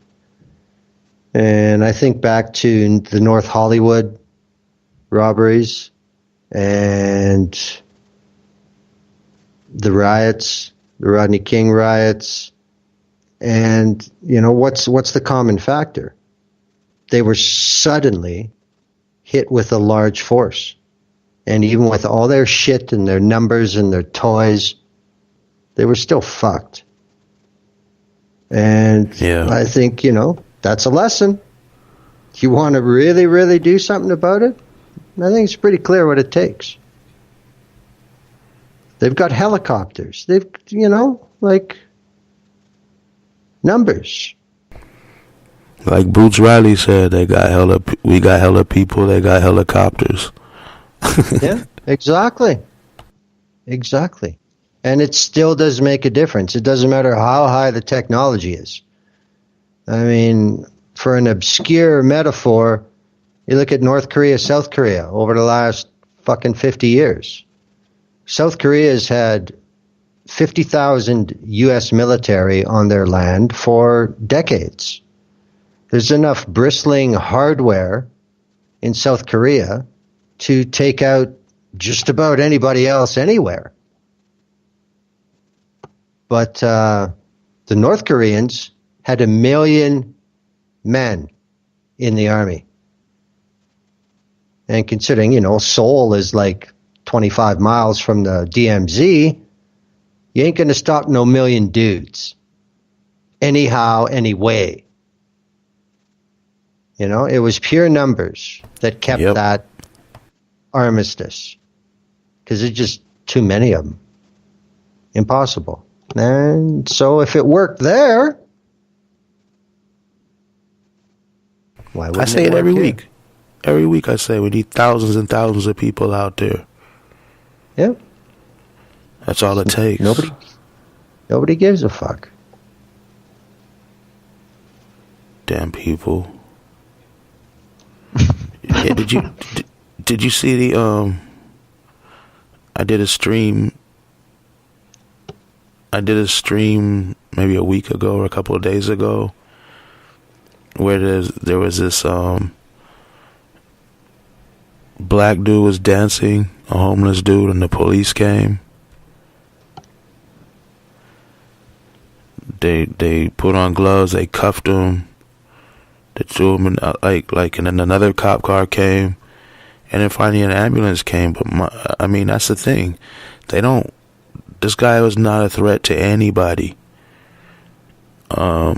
And I think back to the North Hollywood robberies and the riots, the Rodney King riots. And, you know, what's the common factor? They were suddenly hit with a large force. And even with all their shit and their numbers and their toys, they were still fucked. And yeah. I think, you know, that's a lesson. If you want to really, really do something about it, I think it's pretty clear what it takes. They've got helicopters. They've, you know, like numbers. Like Boots Riley said, we got hella people, they got helicopters. Yeah, exactly. Exactly. And it still does make a difference. It doesn't matter how high the technology is. I mean, for an obscure metaphor, you look at North Korea, South Korea over the last fucking 50 years. South Korea has had 50,000 U.S. military on their land for decades. There's enough bristling hardware in South Korea to take out just about anybody else anywhere. But the North Koreans had 1 million men in the army. And considering, Seoul is like 25 miles from the DMZ, you ain't going to stop no million dudes. Anyhow, anyway. It was pure numbers that kept that armistice. Because there's just too many of them. Impossible. And so if it worked there, why wouldn't I say it work every here? week. Every week I say we need thousands and thousands of people out there. Yeah. That's all it takes. Nobody gives a fuck. Damn people. Yeah, did you see the I did a stream maybe a week ago or a couple of days ago where there was this black dude was dancing, a homeless dude, and the police came. They put on gloves, they cuffed him, they threw him in and then another cop car came, and then finally an ambulance came. But that's the thing, this guy was not a threat to anybody. But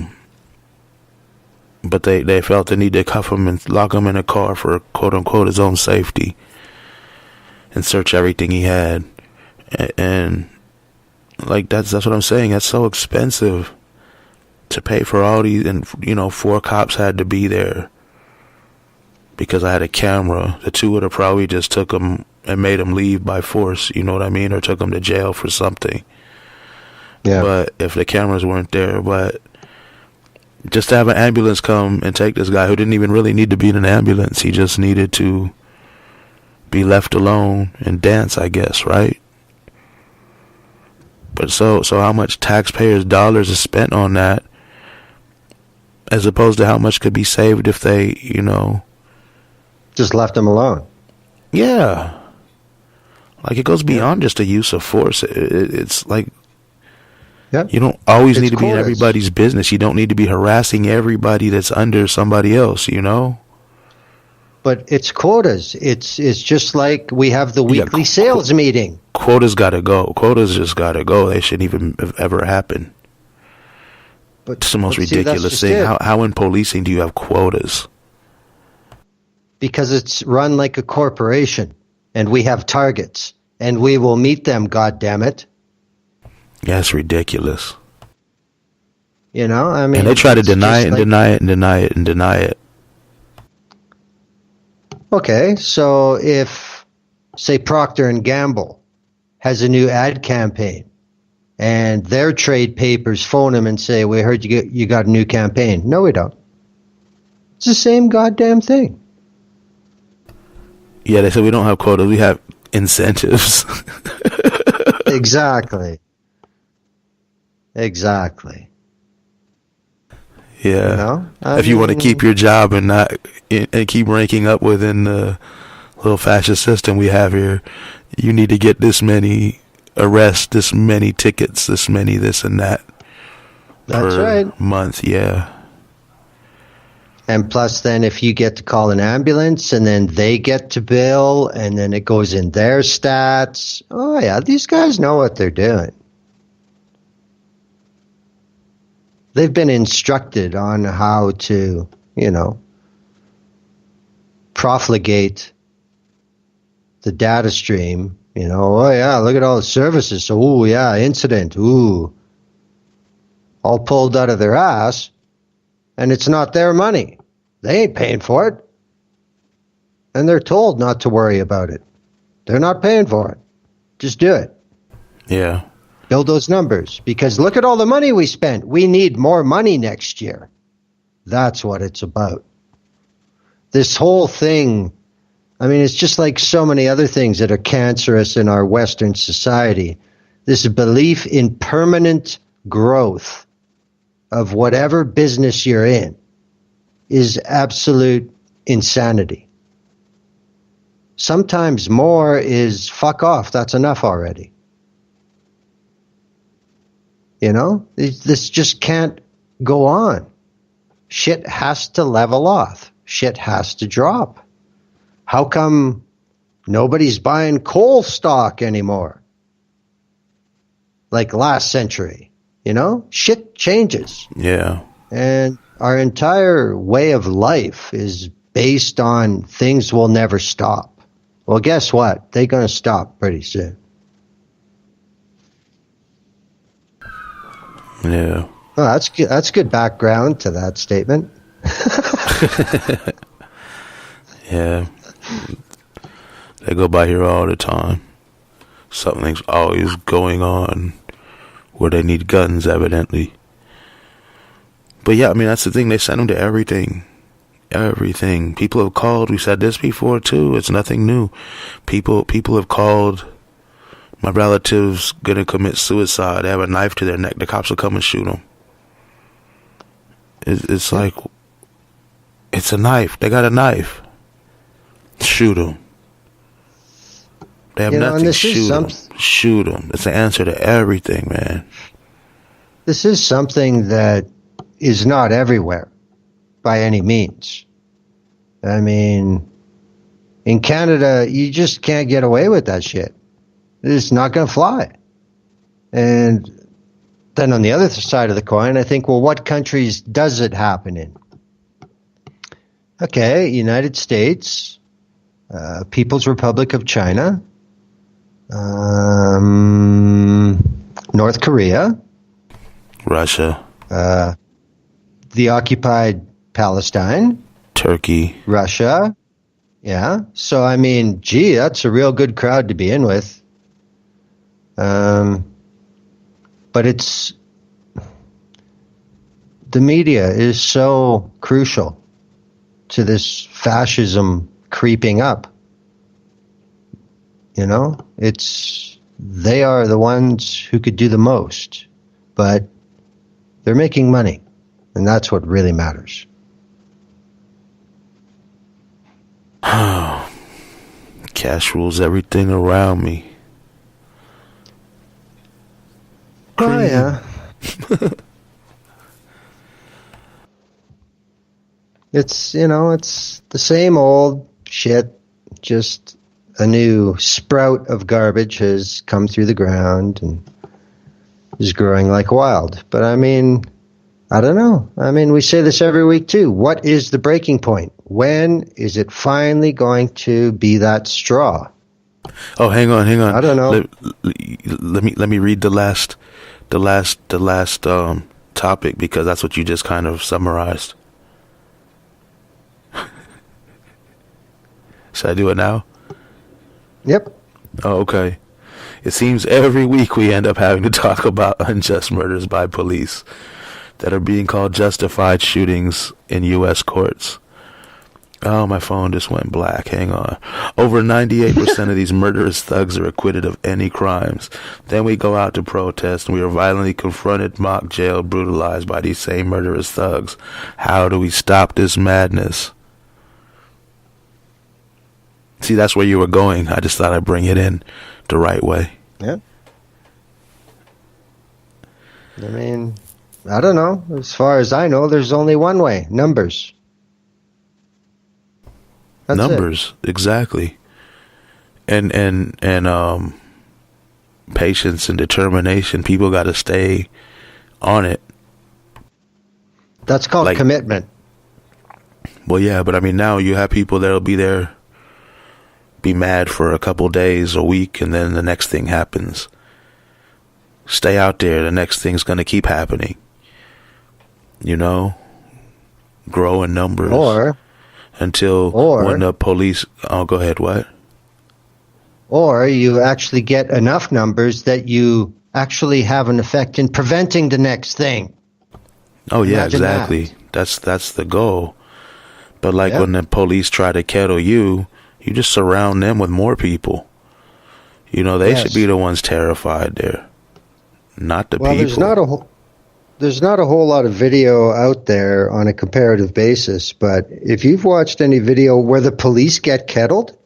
they felt the need to cuff him and lock him in a car for quote unquote his own safety and search everything he had. And like that's what I'm saying. That's so expensive to pay for all these, and 4 cops had to be there because I had a camera. The 2 would have probably just took him and made him leave by force, you know what I mean, or took him to jail for something. Yeah. But if the cameras weren't there, but just to have an ambulance come and take this guy who didn't even really need to be in an ambulance, he just needed to be left alone and dance, I guess, right? But so how much taxpayers' dollars is spent on that, as opposed to how much could be saved if they, just left him alone. Yeah. Like, it goes beyond just the use of force. It's like, you don't always need to be in everybody's business. You don't need to be harassing everybody that's under somebody else, But it's quotas. It's just like we have the weekly sales meeting. Quotas got to go. Quotas just got to go. They shouldn't even have ever happened. But it's the most ridiculous thing. How in policing do you have quotas? Because it's run like a corporation, and we have targets, and we will meet them, goddammit. Yeah, it's ridiculous. And they try to deny it and deny it and deny it and deny it. Okay, so if, say, Procter & Gamble has a new ad campaign, and their trade papers phone them and say, we heard you got a new campaign. No, we don't. It's the same goddamn thing. Yeah, they said we don't have quotas, we have incentives. Exactly. Yeah. If you want to keep your job and keep ranking up within the little fascist system we have here, you need to get this many arrests, this many tickets, this many this and that. That's per right. month, yeah. And plus, then if you get to call an ambulance and then they get to bill and then it goes in their stats. Oh, yeah, these guys know what they're doing. They've been instructed on how to, profligate the data stream. Oh, yeah, look at all the services. Oh, yeah, incident. Ooh. All pulled out of their ass. And it's not their money. They ain't paying for it. And they're told not to worry about it. They're not paying for it. Just do it. Yeah. Build those numbers. Because look at all the money we spent. We need more money next year. That's what it's about. This whole thing, it's just like so many other things that are cancerous in our Western society. This belief in permanent growth of whatever business you're in. is absolute insanity. Sometimes more is fuck off. That's enough already. You know, this just can't go on. Shit has to level off. Shit has to drop. How come nobody's buying coal stock anymore? Like last century, you know? Shit changes. Yeah. And our entire way of life is based on things will never stop. Well, guess what? They're going to stop pretty soon. Yeah. Oh, that's good. That's good background to that statement. Yeah. They go by here all the time. Something's always going on where they need guns, evidently. But yeah, I mean, that's the thing. They send them to everything. Everything. People have called. We said this before, too. It's nothing new. People have called. My relative's going to commit suicide. They have a knife to their neck. The cops will come and shoot them. It's like, it's a knife. They got a knife. Shoot them. They have nothing. Shoot them. Shoot them. It's the answer to everything, man. This is something that is not everywhere by any means. I mean, in Canada, you just can't get away with that shit. It's not going to fly. And then on the other side of the coin, I think, well, what countries does it happen in? Okay, United States, People's Republic of China, North Korea, Russia, the occupied Palestine, Turkey, Russia. Yeah. So, I mean, gee, that's a real good crowd to be in with. But it's, the media is so crucial to this fascism creeping up. You know, they are the ones who could do the most, but they're making money, and that's what really matters. Cash rules everything around me. Oh, yeah. It's, you know, it's the same old shit, just a new sprout of garbage has come through the ground and is growing like wild. But I mean, I don't know. I mean, we say this every week too. What is the breaking point? When is it finally going to be that straw? Oh, hang on. I don't know. Let me read the last topic, because that's what you just kind of summarized. Should I do it now? Yep. Oh, okay. It seems every week we end up having to talk about unjust murders by police that are being called justified shootings in U.S. courts. Oh, my phone just went black. Hang on. Over 98% of these murderous thugs are acquitted of any crimes. Then we go out to protest and we are violently confronted, mocked, jailed, brutalized by these same murderous thugs. How do we stop this madness? See, that's where you were going. I just thought I'd bring it in the right way. Yeah. I mean, I don't know. As far as I know, there's only one way. Numbers. That's Numbers, it. Exactly. And patience and determination. People got to stay on it. That's called commitment. Well, yeah, but I mean, now you have people that'll be there, be mad for a couple days, a week, and then the next thing happens. Stay out there. The next thing's going to keep happening. You know? Grow in numbers. Until when the police... Oh, go ahead, what? Or you actually get enough numbers that you actually have an effect in preventing the next thing. Oh, yeah, exactly. That's the goal. But when the police try to kettle you, you just surround them with more people. You know, they should be the ones terrified there, not the people. Well, there's not a whole lot of video out there on a comparative basis, but if you've watched any video where the police get kettled,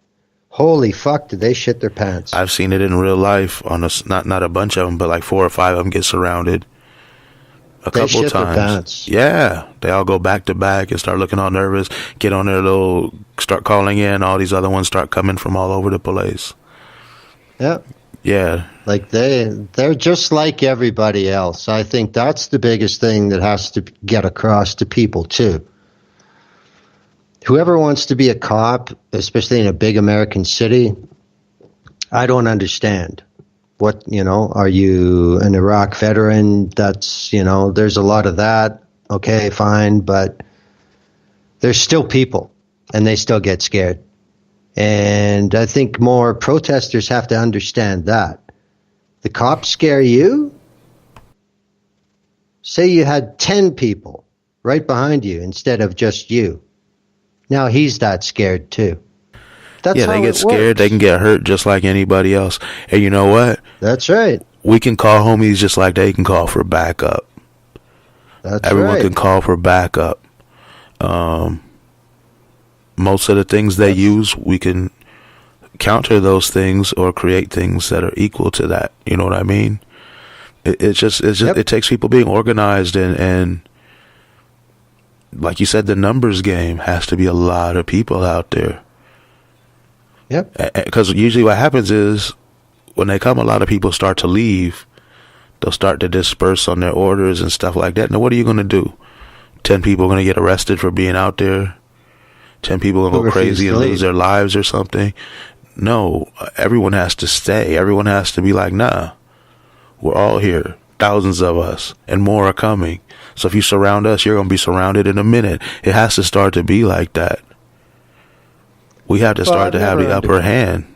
holy fuck, did they shit their pants. I've seen it in real life on not a bunch of them, but like 4 or 5 of them get surrounded a They couple shit their times. pants. Yeah, they all go back to back and start looking all nervous, get on their little, start calling in, all these other ones start coming from all over the place. Yeah. Yeah. Like they're just like everybody else. I think that's the biggest thing that has to get across to people too. Whoever wants to be a cop, especially in a big American city, I don't understand. What, are you an Iraq veteran? That's, there's a lot of that. Okay, fine. But there's still people and they still get scared. And I think more protesters have to understand that. The cops scare you? Say you had 10 people right behind you instead of just you. Now he's that scared too. That's they how get it scared. works. They can get hurt just like anybody else. And you know what? That's right. We can call homies just like they can call for backup. Everyone right. can call for backup. Most of the things they use, we can counter those things or create things that are equal to that. You know what I mean? It's just Yep. It takes people being organized and like you said, the numbers game has to be a lot of people out there. Yep. Because usually what happens is when they come, a lot of people start to leave. They'll start to disperse on their orders and stuff like that. Now, what are you going to do? 10 people are going to get arrested for being out there? 10 people are going to go crazy and lose their lives or something? No, everyone has to stay. Everyone has to be like, nah, we're all here. Thousands of us and more are coming. So if you surround us, you're going to be surrounded in a minute. It has to start to be like that. We have to start to have the upper hand.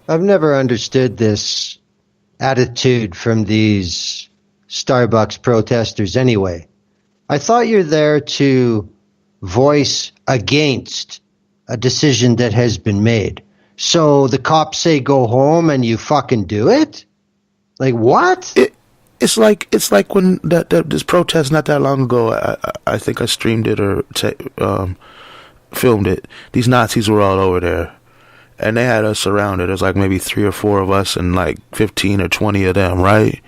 I've never understood this attitude from these Starbucks protesters anyway. I thought you're there to voice against a decision that has been made. So the cops say go home and you fucking do it? Like what? It's like when this protest not that long ago. I think I streamed it or filmed it. These Nazis were all over there, and they had us surrounded. There's like maybe 3 or 4 of us and like 15 or 20 of them, right?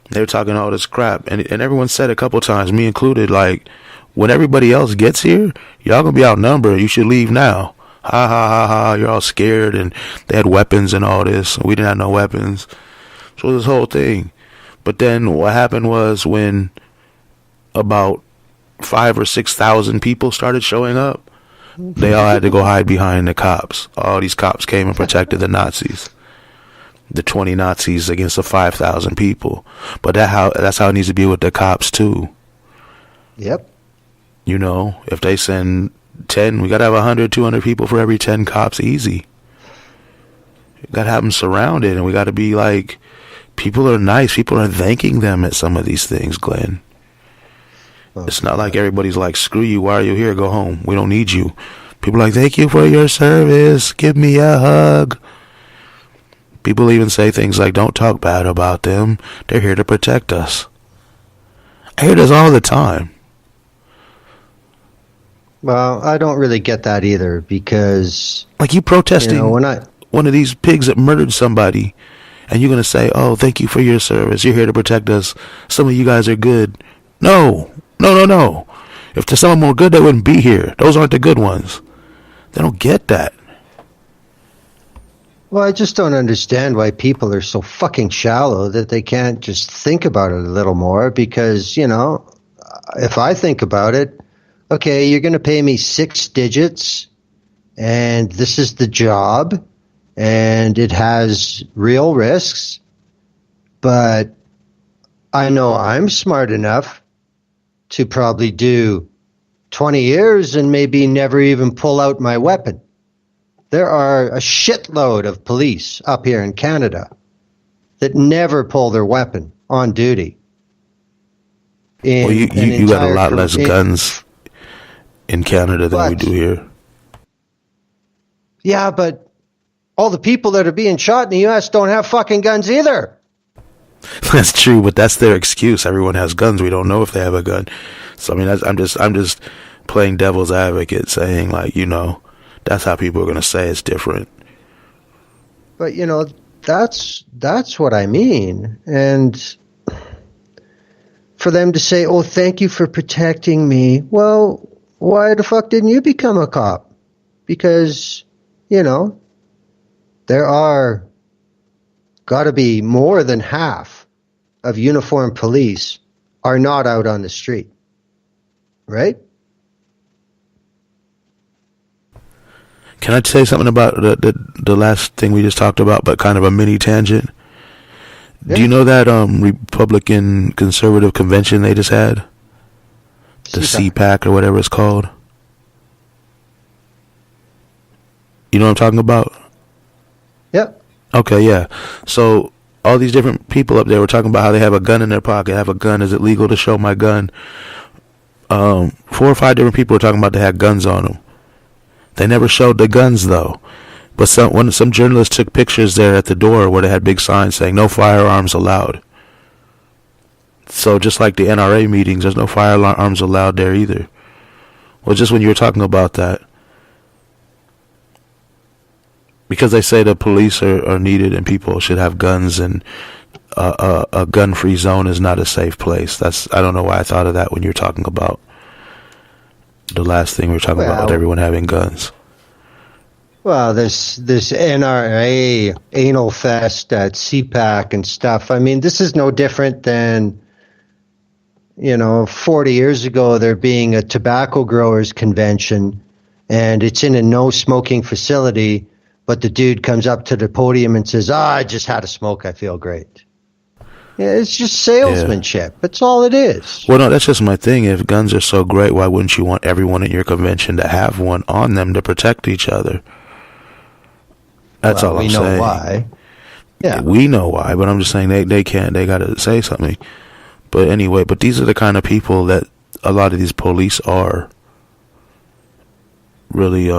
They were talking all this crap, and everyone said a couple times, me included, like, when everybody else gets here, y'all gonna be outnumbered. You should leave now. Ha ha ha ha. You're all scared, and they had weapons and all this. And we didn't have no weapons. So this whole thing. But then what happened was when about 5,000 or 6,000 people started showing up, they all had to go hide behind the cops. All these cops came and protected the Nazis. The 20 Nazis against the 5,000 people. But that's how it needs to be with the cops too. Yep. If they send 10, we got to have 100, 200 people for every 10 cops, easy. We got to have them surrounded, and we got to be like, people are nice. People are thanking them at some of these things, Glenn. It's not like everybody's like, screw you, why are you here? Go home. We don't need you. People are like, thank you for your service. Give me a hug. People even say things like, don't talk bad about them. They're here to protect us. I hear this all the time. Well, I don't really get that either because... Like you protesting one of these pigs that murdered somebody, and you're going to say, oh, thank you for your service. You're here to protect us. Some of you guys are good. No. If there's someone more good, they wouldn't be here. Those aren't the good ones. They don't get that. Well, I just don't understand why people are so fucking shallow that they can't just think about it a little more because, if I think about it, okay, you're going to pay me 6 digits and this is the job and it has real risks, but I know I'm smart enough to probably do 20 years and maybe never even pull out my weapon. There are a shitload of police up here in Canada that never pull their weapon on duty. Well, you got a lot less guns in Canada than we do here. Yeah, but all the people that are being shot in the U.S. don't have fucking guns either. That's true, but that's their excuse. Everyone has guns. We don't know if they have a gun. So I mean, I'm just playing devil's advocate, saying like, that's how people are going to say it's different. But that's what I mean. And for them to say, "Oh, thank you for protecting me." Well, why the fuck didn't you become a cop? Because, there are got to be more than half of uniformed police are not out on the street. Right? Can I say something about the last thing we just talked about, but kind of a mini tangent? Yeah. Do you know that Republican conservative convention they just had? The CPAC or whatever it's called. You know what I'm talking about? Yep. Okay, yeah. So all these different people up there were talking about how they have a gun in their pocket. Have a gun. Is it legal to show my gun? 4 or 5 different people were talking about they had guns on them. They never showed the guns though. But some journalists took pictures there at the door where they had big signs saying no firearms allowed. So just like the NRA meetings, there's no firearms allowed there either. Well, just when you were talking about that, because they say the police are needed and people should have guns, and a gun-free zone is not a safe place. I don't know why I thought of that when you were talking about the last thing we were talking about everyone having guns. Well, this NRA anal fest at CPAC and stuff. I mean, this is no different than 40 years ago there being a tobacco growers convention, and it's in a no smoking facility, but the dude comes up to the podium and says, I just had a smoke, I feel great. Yeah, it's just salesmanship. Yeah. That's all it is. Well, no, that's just my thing. If guns are so great, why wouldn't you want everyone at your convention to have one on them to protect each other? That's all I'm saying. We know why. Yeah. We know why, but I'm just saying they can't. They got to say something. But anyway, these are the kind of people that a lot of these police are. Really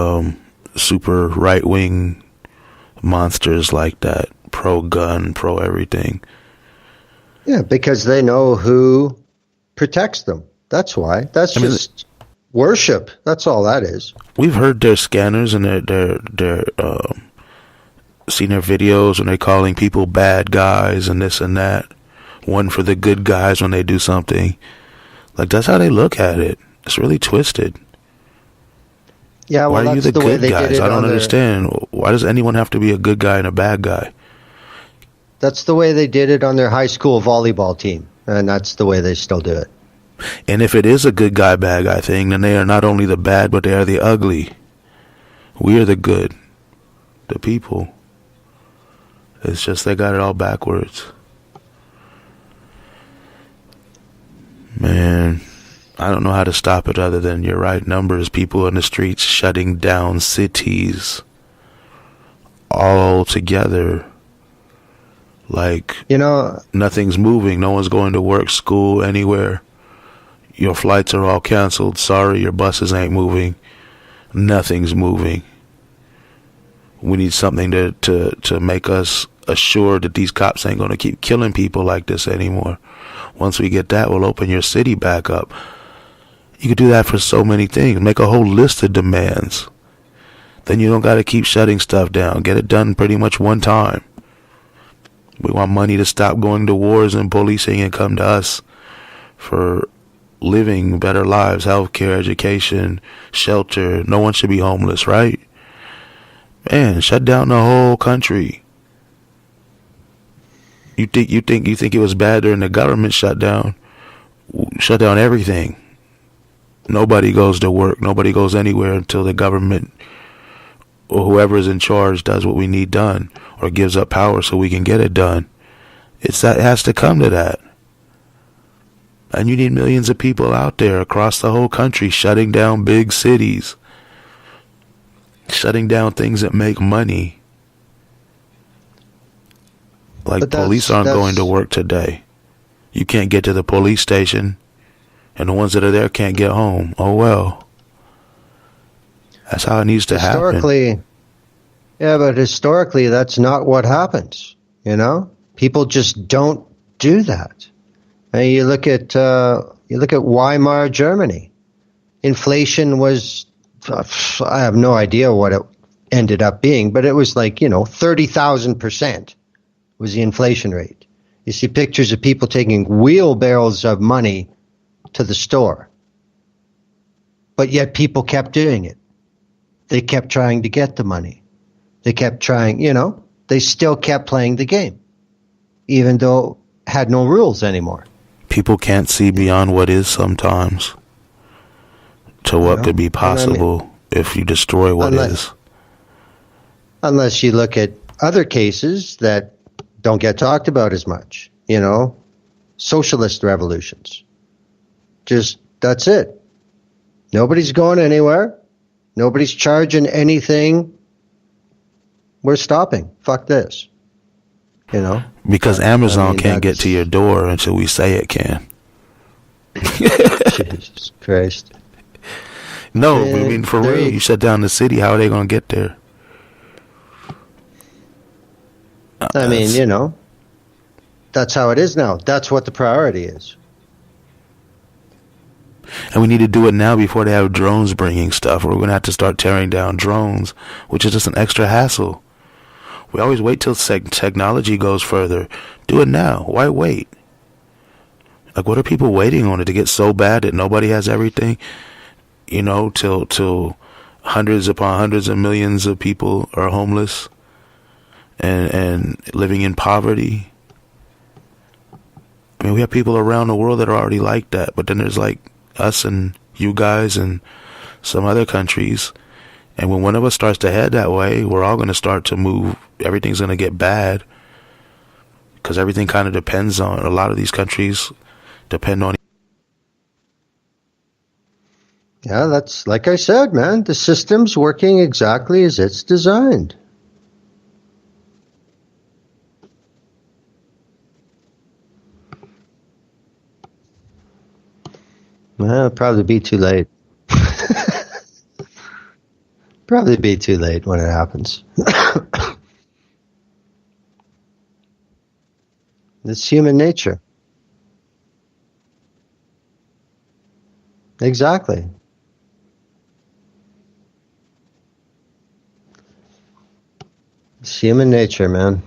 super right-wing monsters like that. Pro-gun, pro-everything. Yeah, because they know who protects them. That's why. That's just worship. That's all that is. We've heard their scanners and their seen their videos when they're calling people bad guys and this and that. One for the good guys when they do something. Like, that's how they look at it. It's really twisted. Yeah, well, why are you the good guys? I don't understand. Why does anyone have to be a good guy and a bad guy? That's the way they did it on their high school volleyball team, and that's the way they still do it. And if it is a good guy, bad guy thing, then they are not only the bad, but they are the ugly. We are the good, the people. It's just they got it all backwards. Man, I don't know how to stop it other than you're right. Numbers, people in the streets shutting down cities all together. Like, nothing's moving. No one's going to work, school, anywhere. Your flights are all canceled. Sorry, your buses ain't moving. Nothing's moving. We need something to make us assured that these cops ain't going to keep killing people like this anymore. Once we get that, we'll open your city back up. You could do that for so many things. Make a whole list of demands. Then you don't got to keep shutting stuff down. Get it done pretty much one time. We want money to stop going to wars and policing and come to us for living better lives, healthcare, education, shelter. No one should be homeless, right? Man, shut down the whole country. You think it was bad during the government shutdown? Shut down everything. Nobody goes to work. Nobody goes anywhere until the government or whoever is in charge does what we need done or gives up power so we can get it done. It has to come to that. And you need millions of people out there across the whole country shutting down big cities, shutting down things that make money. Like, police aren't going to work today. You can't get to the police station, and the ones that are there can't get home. Oh, well. That's how it needs to happen. Yeah, but historically, that's not what happens, People just don't do that. And you look at Weimar Germany. Inflation was, I have no idea what it ended up being, but it was like 30,000% was the inflation rate. You see pictures of people taking wheelbarrows of money to the store, but yet people kept doing it. They kept trying to get the money. They kept trying, they still kept playing the game, even though it had no rules anymore. People can't see beyond what is sometimes to what could be possible if you destroy what is. Unless you look at other cases that don't get talked about as much, socialist revolutions. Just, that's it. Nobody's going anywhere. Nobody's charging anything. We're stopping. Fuck this. Because Amazon can't get to your door until we say it can. Jesus Christ. No, I mean, for real, you shut down the city, how are they going to get there? I mean, that's how it is now. That's what the priority is. And we need to do it now before they have drones bringing stuff, or we're going to have to start tearing down drones, which is just an extra hassle. We always wait till technology goes further. Do it now. Why wait? Like, what are people waiting on it to get so bad that nobody has everything? Till hundreds upon hundreds of millions of people are homeless and living in poverty. I mean, we have people around the world that are already like that, but then there's like us and you guys and some other countries. And when one of us starts to head that way, we're all going to start to move. Everything's going to get bad because everything kind of depends on, a lot of these countries depend on. Yeah, that's like I said, man, the system's working exactly as it's designed. Well, it'll probably be too late. Probably be too late when it happens. It's human nature. Exactly. It's human nature, man.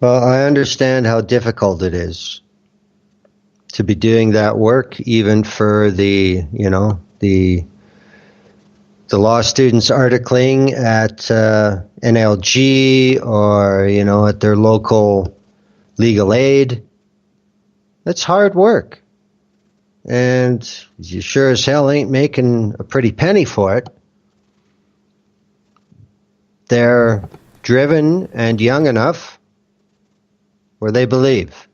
Well, I understand how difficult it is to be doing that work, even for the law students articling at NLG or, at their local legal aid. That's hard work. And you sure as hell ain't making a pretty penny for it. They're driven and young enough where they believe.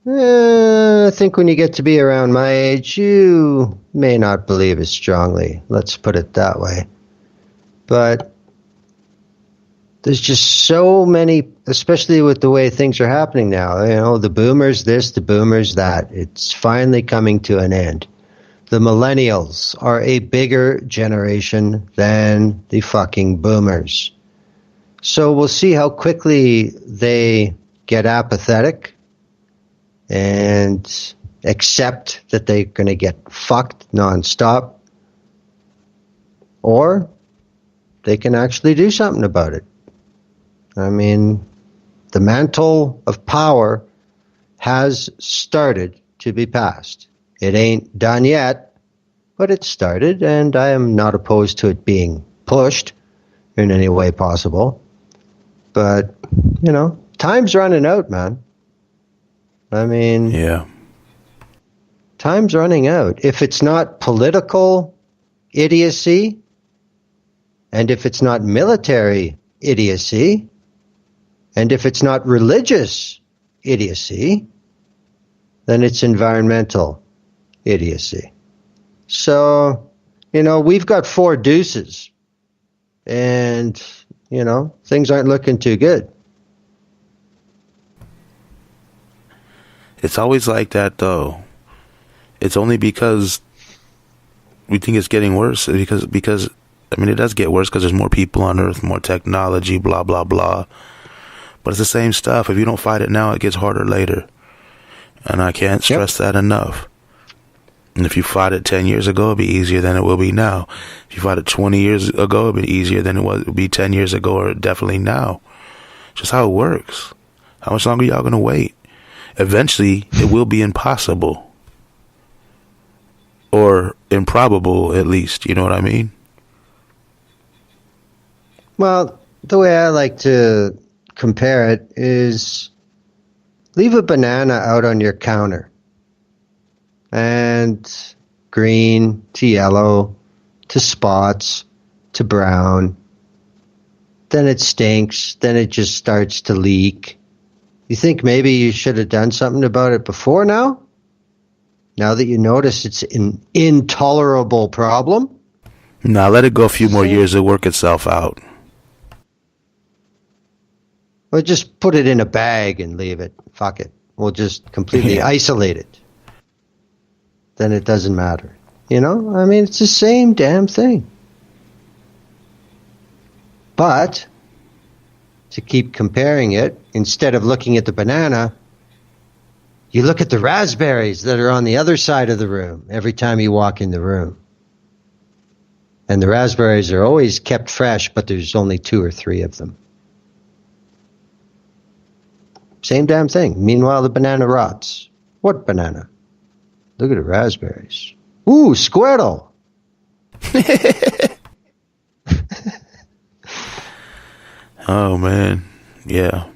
I think when you get to be around my age, you may not believe as strongly. Let's put it that way. But there's just so many, especially with the way things are happening now. The boomers this, the boomers that. It's finally coming to an end. The millennials are a bigger generation than the fucking boomers. So we'll see how quickly they get apathetic and accept that they're going to get fucked nonstop, or they can actually do something about it. I mean, the mantle of power has started to be passed. It ain't done yet, but it started, and I am not opposed to it being pushed in any way possible. But, time's running out, man. I mean, yeah, time's running out. If it's not political idiocy, and if it's not military idiocy, And if it's not religious idiocy, then it's environmental idiocy. So, we've got 4 deuces. And, things aren't looking too good. It's always like that, though. It's only because we think it's getting worse. Because it does get worse because there's more people on Earth, more technology, blah, blah, blah. But it's the same stuff. If you don't fight it now, it gets harder later. And I can't stress that enough. And if you fought it 10 years ago, it'll be easier than it will be now. If you fought it 20 years ago, it'll be easier than it would be 10 years ago, or definitely now. Just how it works. How much longer y'all gonna wait? Eventually, it will be impossible. Or improbable, at least. You know what I mean? Well, the way I like to compare it is leave a banana out on your counter. And green to yellow to spots to brown. Then it stinks. Then it just starts to leak. You think maybe you should have done something about it before now? Now that you notice it's an intolerable problem? Now let it go a few more years to work itself out. Or just put it in a bag and leave it. Fuck it. We'll just completely isolate it. Then it doesn't matter. It's the same damn thing. But to keep comparing it, instead of looking at the banana, you look at the raspberries that are on the other side of the room every time you walk in the room. And the raspberries are always kept fresh, but there's only 2 or 3 of them. Same damn thing. Meanwhile, the banana rots. What banana? Look at the raspberries. Ooh, Squirtle! Oh, man. Yeah.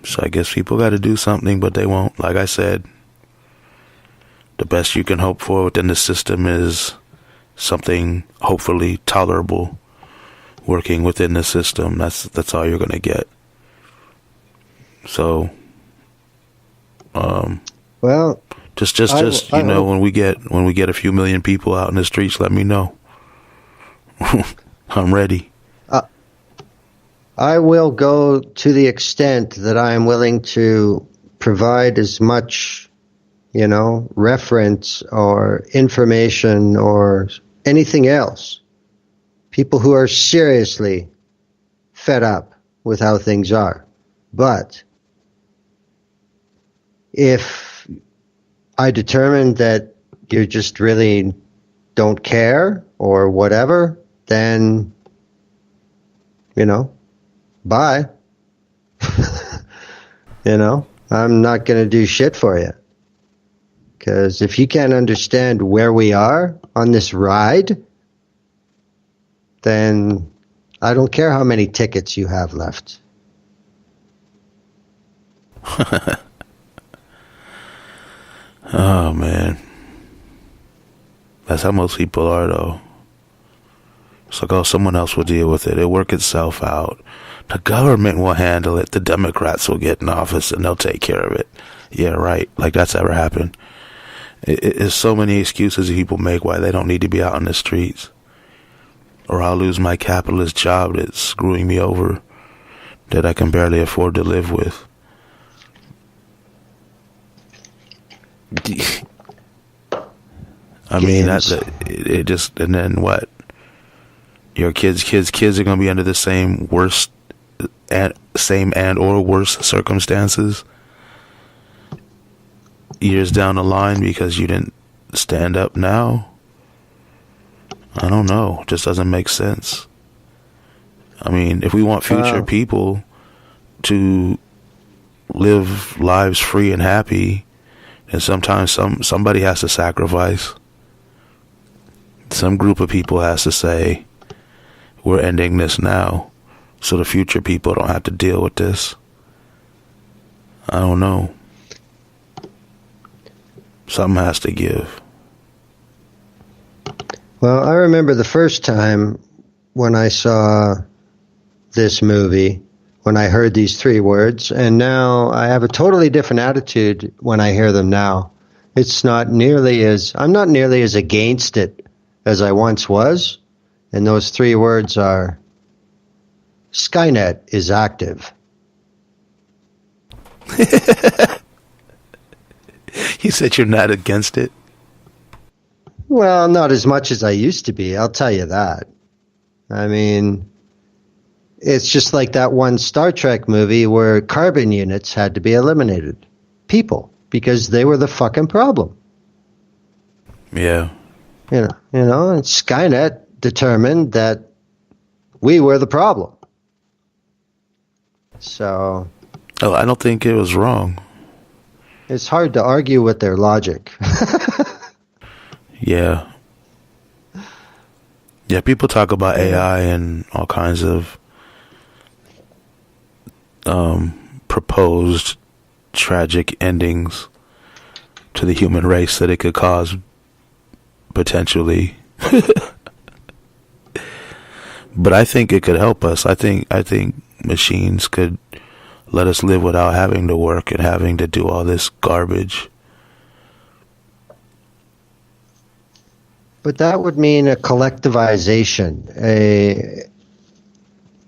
So I guess people got to do something, but they won't. Like I said, the best you can hope for within the system is something hopefully tolerable working within the system. That's all you're going to get. So, well, just when we get a few million people out in the streets, let me know. I'm ready. I will go to the extent that I am willing to provide as much, reference or information or anything else. People who are seriously fed up with how things are. But if I determine that you just really don't care or whatever, then, bye. I'm not going to do shit for you. Because if you can't understand where we are on this ride, then I don't care how many tickets you have left. Oh, man. That's how most people are, though. It's like, someone else will deal with it. It'll work itself out. The government will handle it. The Democrats will get in office and they'll take care of it. Yeah, right. Like that's ever happened. There's so many excuses people make why they don't need to be out on the streets. Or I'll lose my capitalist job that's screwing me over, that I can barely afford to live with. I mean, it just, and then what? Your kids are going to be under the same or worse circumstances years down the line because you didn't stand up now. I don't know. It just doesn't make sense. I mean, if we want future people to live lives free and happy, then sometimes somebody has to sacrifice. Some group of people has to say, we're ending this now so the future people don't have to deal with this. I don't know. Something has to give. Well, I remember the first time when I saw this movie when I heard these three words, and now I have a totally different attitude when I hear them now. I'm not nearly as against it as I once was, and those three words are, Skynet is active. You said you're not against it? Well, not as much as I used to be, I'll tell you that. I mean, it's just like that one Star Trek movie where carbon units had to be eliminated. People, because they were the fucking problem. Yeah. And Skynet determined that we were the problem. So... Oh, I don't think it was wrong. It's hard to argue with their logic. Yeah. Yeah, people talk about AI and all kinds of proposed tragic endings to the human race that it could cause, potentially. But I think it could help us. I think machines could let us live without having to work and having to do all this garbage. But that would mean a collectivization,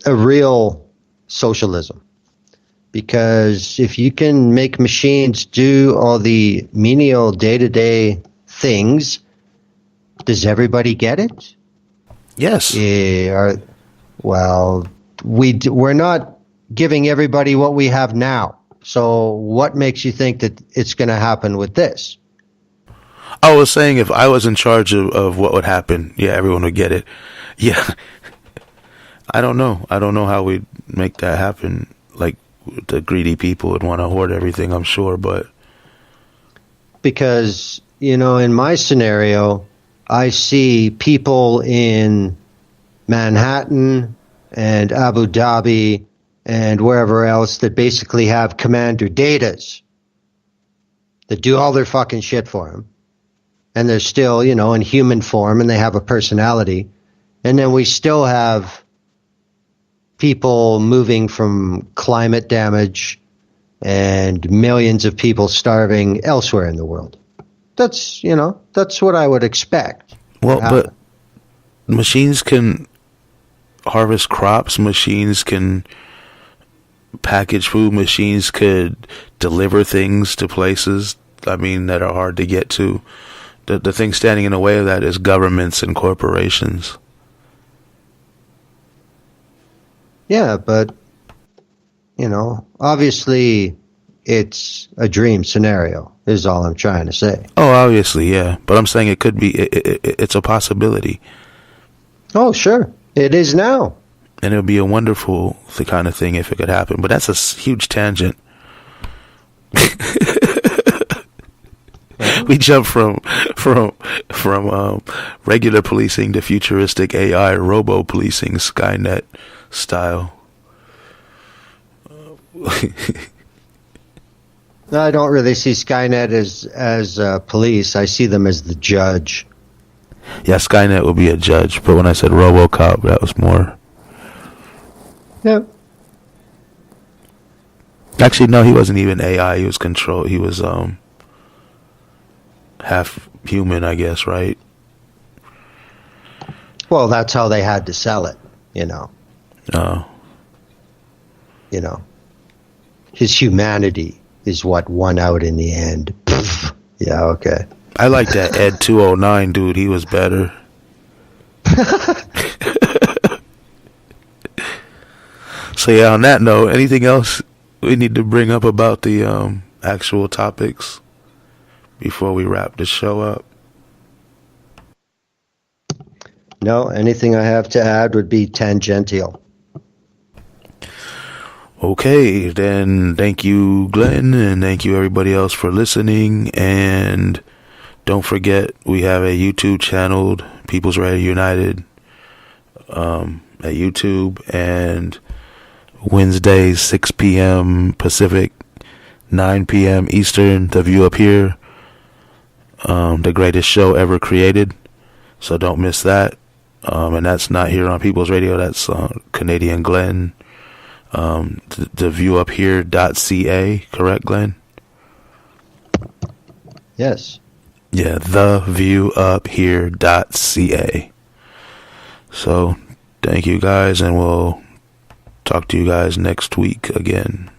a real socialism. Because if you can make machines do all the menial day-to-day things, does everybody get it? Yes. We're not giving everybody what we have now. So what makes you think that it's going to happen with this? I was saying if I was in charge of what would happen, yeah, everyone would get it. Yeah. I don't know. I don't know how we'd make that happen. Like, the greedy people would want to hoard everything, I'm sure, but... Because, in my scenario, I see people in Manhattan and Abu Dhabi and wherever else that basically have commander datas that do all their fucking shit for them. And they're still, in human form and they have a personality. And then we still have people moving from climate damage and millions of people starving elsewhere in the world. That's what I would expect. Well, but machines can harvest crops, machines can package food, machines could deliver things to places, that are hard to get to. The thing standing in the way of that is governments and corporations. Yeah, but, obviously it's a dream scenario is all I'm trying to say. Oh, obviously, yeah. But I'm saying it could be, it's a possibility. Oh, sure. It is now. And it would be a wonderful kind of thing if it could happen. But that's a huge tangent. We jump from regular policing to futuristic AI, robo policing, Skynet style. No, I don't really see Skynet as police. I see them as the judge. Yeah, Skynet will be a judge, but when I said RoboCop, that was more. Yeah. Actually, no, he wasn't even AI. He was controlled. He was half human, I guess, right? Well, that's how they had to sell it, Oh. His humanity is what won out in the end. Yeah, okay. I like that Ed 209 dude. He was better. So yeah, on that note, anything else we need to bring up about the actual topics before we wrap the show up? No, anything I have to add would be tangential. Okay, then thank you, Glenn, and thank you everybody else for listening. And don't forget, we have a YouTube channel, People's Radio United, at YouTube, and Wednesdays, 6 p.m. Pacific, 9 p.m. Eastern, The View Up Here, the greatest show ever created. So don't miss that. And that's not here on People's Radio. That's Canadian Glenn. the viewuphere.ca, correct, Glenn? Yes. Yeah, theviewuphere.ca. So, thank you guys, and we'll talk to you guys next week again.